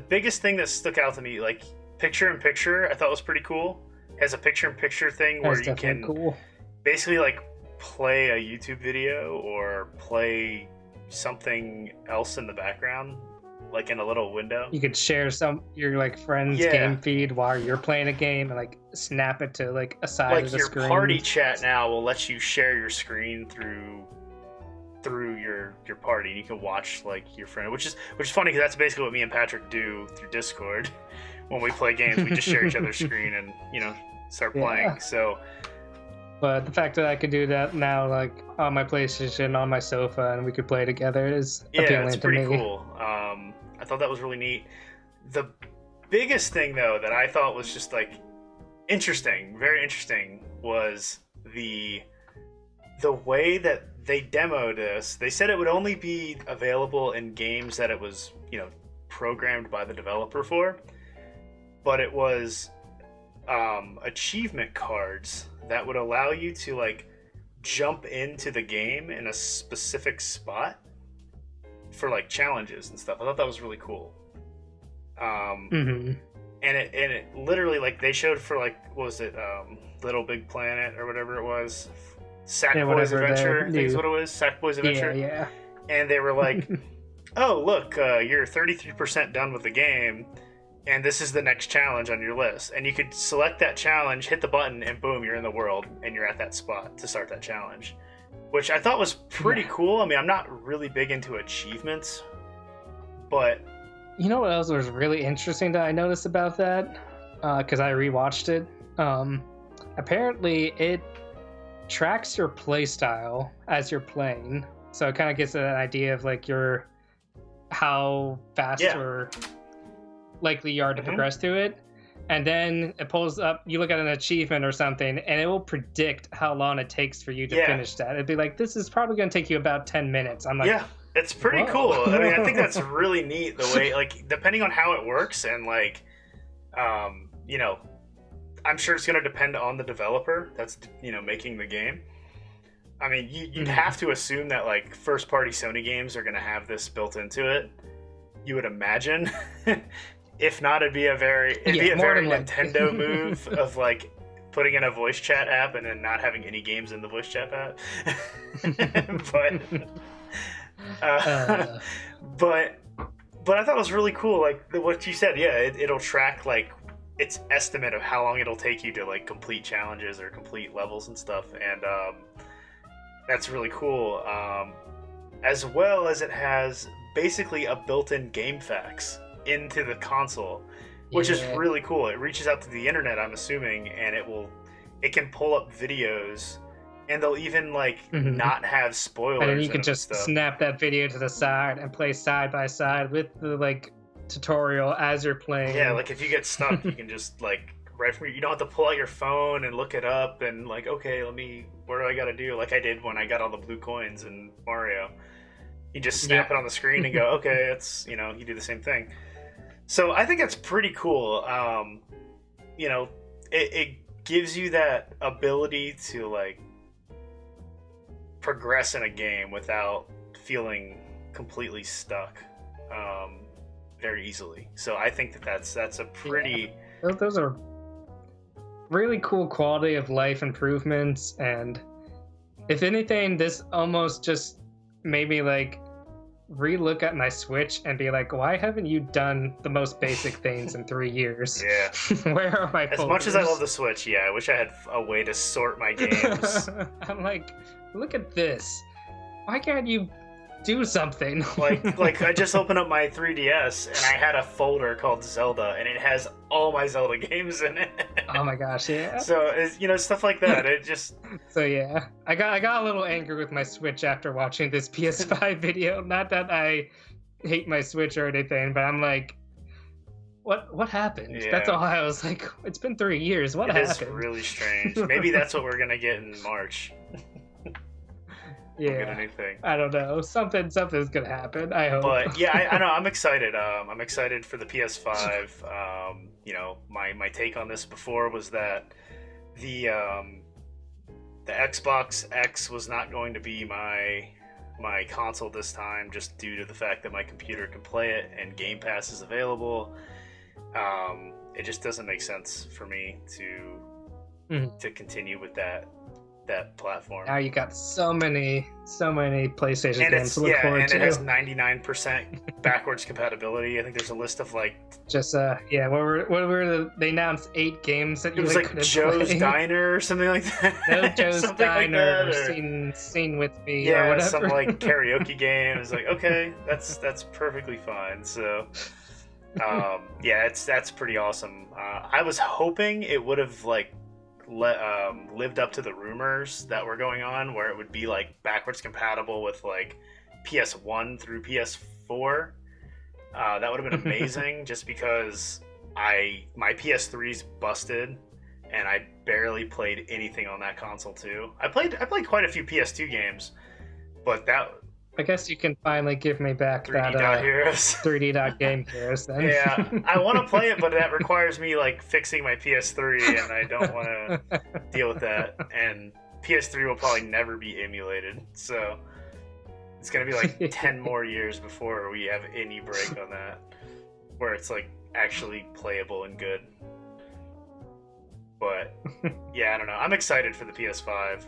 Speaker 1: biggest thing that stuck out to me, like picture in picture, I thought was pretty cool. It has a picture in picture thing where you can basically like play a YouTube video or play something else in the background, like in a little window. You
Speaker 2: could share your like friend's game feed while you're playing a game and like snap it to like a side of the screen.
Speaker 1: Like your party chat now will let you share your screen through your party, and you can watch like your friend, which is funny because that's basically what me and Patrick do through Discord. When we play games, we just share each other's screen and start playing. So,
Speaker 2: but the fact that I could do that now, like on my PlayStation, on my sofa, and we could play together is appealing
Speaker 1: it's
Speaker 2: to
Speaker 1: pretty
Speaker 2: me.
Speaker 1: Cool. I thought that was really neat. The biggest thing though that I thought was just like interesting, very interesting, was the way that they demoed this. They said it would only be available in games that it was, programmed by the developer for. But it was achievement cards that would allow you to like jump into the game in a specific spot for like challenges and stuff. I thought that was really cool. And it literally, like, they showed for like, what was it, Little Big Planet or whatever it was, Sackboy's Adventure, I think is what it was, Sackboy's Adventure.
Speaker 2: Yeah.
Speaker 1: And they were like, oh look, you're 33% done with the game, and this is the next challenge on your list. And you could select that challenge, hit the button, and boom, you're in the world, and you're at that spot to start that challenge. Which I thought was pretty cool. I mean, I'm not really big into achievements, but...
Speaker 2: You know what else was really interesting that I noticed about that? Because I rewatched it. Apparently, it tracks your playstyle as you're playing. So it kind of gives an idea of like how fast or likely you are to progress through it. And then it pulls up, you look at an achievement or something, and it will predict how long it takes for you to finish that. It'd be like, this is probably going to take you about 10 minutes. I'm like,
Speaker 1: it's pretty cool. I mean, I think that's really neat, the way, like, depending on how it works, and like, I'm sure it's going to depend on the developer that's, making the game. I mean, you'd have to assume that like first-party Sony games are going to have this built into it. You would imagine. If not, it'd be a very Nintendo move of like putting in a voice chat app and then not having any games in the voice chat app. but I thought it was really cool, like what you said. Yeah, it'll track like its estimate of how long it'll take you to like complete challenges or complete levels and stuff, and that's really cool. As well as it has basically a built-in game fax into the console, which is really cool. It reaches out to the internet, I'm assuming, and it can pull up videos, and they'll even like not have spoilers.
Speaker 2: And then you can just snap that video to the side and play side by side with the like tutorial as you're playing.
Speaker 1: Yeah, like if you get stuck, you can just like you don't have to pull out your phone and look it up and like, okay, what do I gotta do? Like I did when I got all the blue coins in Mario. You just snap it on the screen and go, okay, it's, you do the same thing. So I think that's pretty cool. It gives you that ability to like progress in a game without feeling completely stuck very easily. So I think that's a pretty...
Speaker 2: Those are really cool quality of life improvements, and if anything, this almost just made me like re-look at my Switch and be like, why haven't you done the most basic things in 3 years?
Speaker 1: Yeah.
Speaker 2: Where are my folders?
Speaker 1: As much as I love the Switch, I wish I had a way to sort my games.
Speaker 2: I'm like, look at this. Why can't you do something?
Speaker 1: like I just opened up my 3DS and I had a folder called Zelda, and it has all my Zelda games in it.
Speaker 2: Oh my gosh, yeah.
Speaker 1: So it's, stuff like that. It just...
Speaker 2: So yeah, I got a little angry with my Switch after watching this PS5 video. Not that I hate my Switch or anything, but I'm like, what happened?
Speaker 1: Yeah.
Speaker 2: That's all I was like. It's been 3 years. What happened?
Speaker 1: It is really strange. Maybe that's what we're gonna get in March.
Speaker 2: Yeah,
Speaker 1: we'll get a new thing.
Speaker 2: I don't know. Something's gonna happen. I hope.
Speaker 1: But yeah, I know. I'm excited. I'm excited for the PS5. My take on this before was that the Xbox X was not going to be my console this time, just due to the fact that my computer can play it and Game Pass is available. It just doesn't make sense for me to continue with that platform.
Speaker 2: Now you got so many PlayStation
Speaker 1: and
Speaker 2: games to look forward to.
Speaker 1: And it has 99% backwards compatibility. I think there's a list of like...
Speaker 2: Just, they announced 8 games that you
Speaker 1: couldn't play. It was like Joe's Diner or something like that.
Speaker 2: No Joe's Diner,
Speaker 1: like that,
Speaker 2: Sing With Me,
Speaker 1: or
Speaker 2: whatever.
Speaker 1: Some like karaoke game. It's like, okay, that's perfectly fine. So, that's pretty awesome. I was hoping it would have like lived up to the rumors that were going on, where it would be like backwards compatible with like PS1 through PS4. That would have been amazing. Just because my PS3's busted and I barely played anything on that console too. I played quite a few PS2 games, but
Speaker 2: I guess you can finally give me back
Speaker 1: 3D
Speaker 2: that
Speaker 1: Heroes.
Speaker 2: 3D Game Heroes then.
Speaker 1: Yeah, I want to play it, but that requires me like fixing my PS3, and I don't want to deal with that. And PS3 will probably never be emulated, so it's gonna be like 10 more years before we have any break on that, where it's like actually playable and good. But yeah, I don't know. I'm excited for the PS5.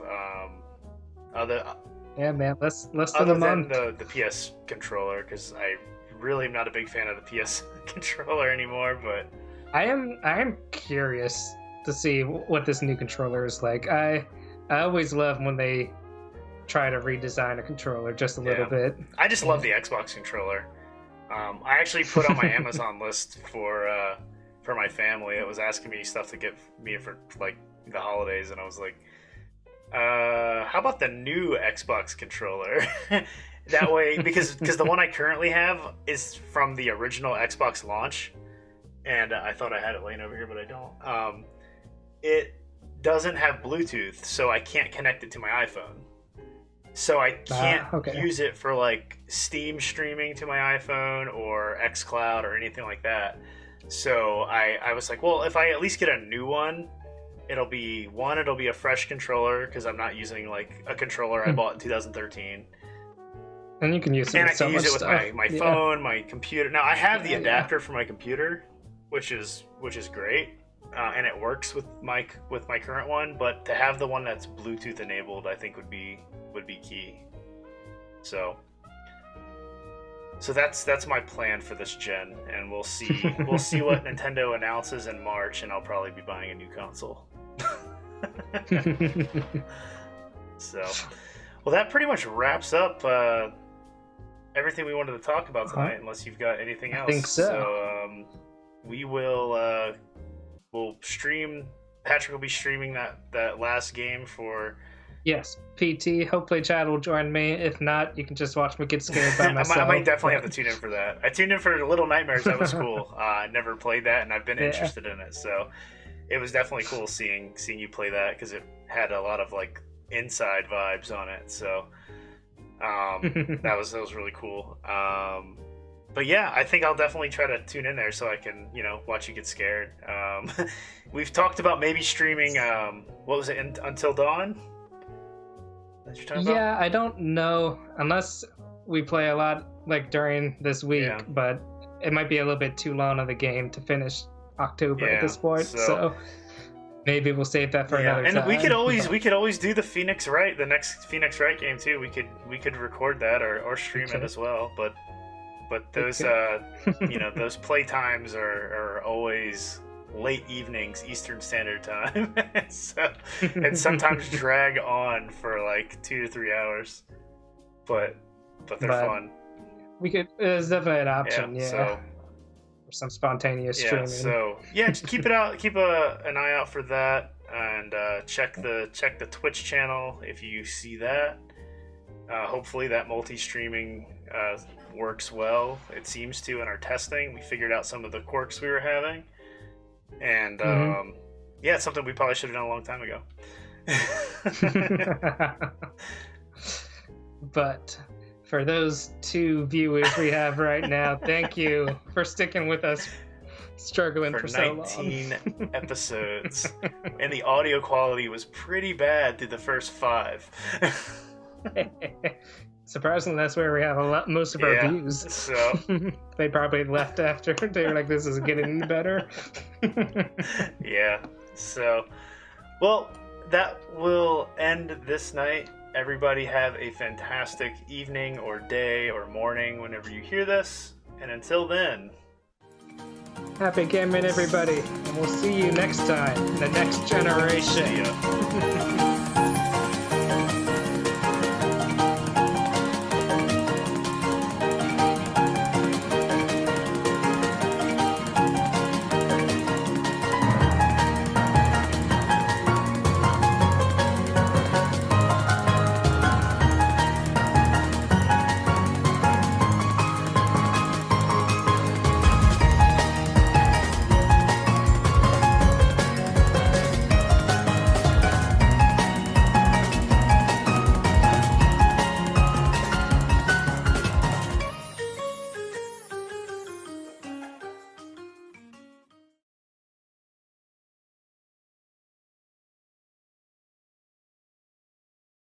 Speaker 2: Yeah, man. Less than
Speaker 1: other
Speaker 2: a month.
Speaker 1: than the PS controller, because I really am not a big fan of the PS controller anymore. But
Speaker 2: I am curious to see what this new controller is like. I always love when they try to redesign a controller just a little bit.
Speaker 1: I just love the Xbox controller. I actually put on my Amazon list for my family. It was asking me stuff to get me for like the holidays, and I was like, how about the new Xbox controller? That way, because the one I currently have is from the original Xbox launch, and I thought I had it laying over here, but I don't. It doesn't have Bluetooth, so I can't connect it to my iPhone. So I can't use it for like Steam streaming to my iPhone or xCloud or anything like that. So I was like, well, if I at least get a new one, it'll be a fresh controller, because I'm not using like a controller I bought in 2013.
Speaker 2: And you can use it.
Speaker 1: And I
Speaker 2: can
Speaker 1: use it with
Speaker 2: stuff.
Speaker 1: my phone, my computer. Now I have the adapter for my computer, which is great. and it works with my current one. But to have the one that's Bluetooth enabled, I think would be key. So that's my plan for this gen, and we'll see what Nintendo announces in March, and I'll probably be buying a new console. So, well, that pretty much wraps up everything we wanted to talk about tonight, unless you've got anything else.
Speaker 2: I think so.
Speaker 1: So we will we'll stream. Patrick will be streaming that last game for.
Speaker 2: Yes, PT. Hopefully Chad will join me. If not, you can just watch me get scared by myself.
Speaker 1: I might definitely have to tune in for that. I tuned in for Little Nightmares. That was cool. I never played that, and I've been interested in it. So it was definitely cool seeing you play that, because it had a lot of like inside vibes on it. So that was really cool. But yeah, I think I'll definitely try to tune in there so I can, watch you get scared. We've talked about maybe streaming. What was it? Until Dawn? That you're talking about?
Speaker 2: Yeah, I don't know, unless we play a lot like during this week.
Speaker 1: Yeah.
Speaker 2: But it might be a little bit too long of the game to finish October at this point. So maybe we'll save that for another time.
Speaker 1: And we could always do the Phoenix Wright, the next Phoenix Wright game too. We could record that or stream it as well. But those those play times are always late evenings Eastern Standard Time. And sometimes drag on for like 2 to 3 hours. But they're fun.
Speaker 2: We could. It's definitely an option. Yeah.
Speaker 1: So,
Speaker 2: for some spontaneous streaming.
Speaker 1: So just keep it out. Keep an eye out for that, and check the Twitch channel if you see that. Hopefully that multi-streaming works well. It seems to in our testing. We figured out some of the quirks we were having, and it's something we probably should have done a long time ago.
Speaker 2: But for those 2 viewers we have right now, thank you for sticking with us, struggling for so long.
Speaker 1: 19 episodes, and the audio quality was pretty bad through the first 5.
Speaker 2: Surprisingly, that's where we have most of our views.
Speaker 1: So
Speaker 2: they probably left after. They were like, "This isn't getting any better."
Speaker 1: Yeah. So, well, that will end this night. Everybody have a fantastic evening or day or morning whenever you hear this. And until then,
Speaker 2: happy gaming, everybody. And we'll see you next time in the next generation.
Speaker 1: See ya.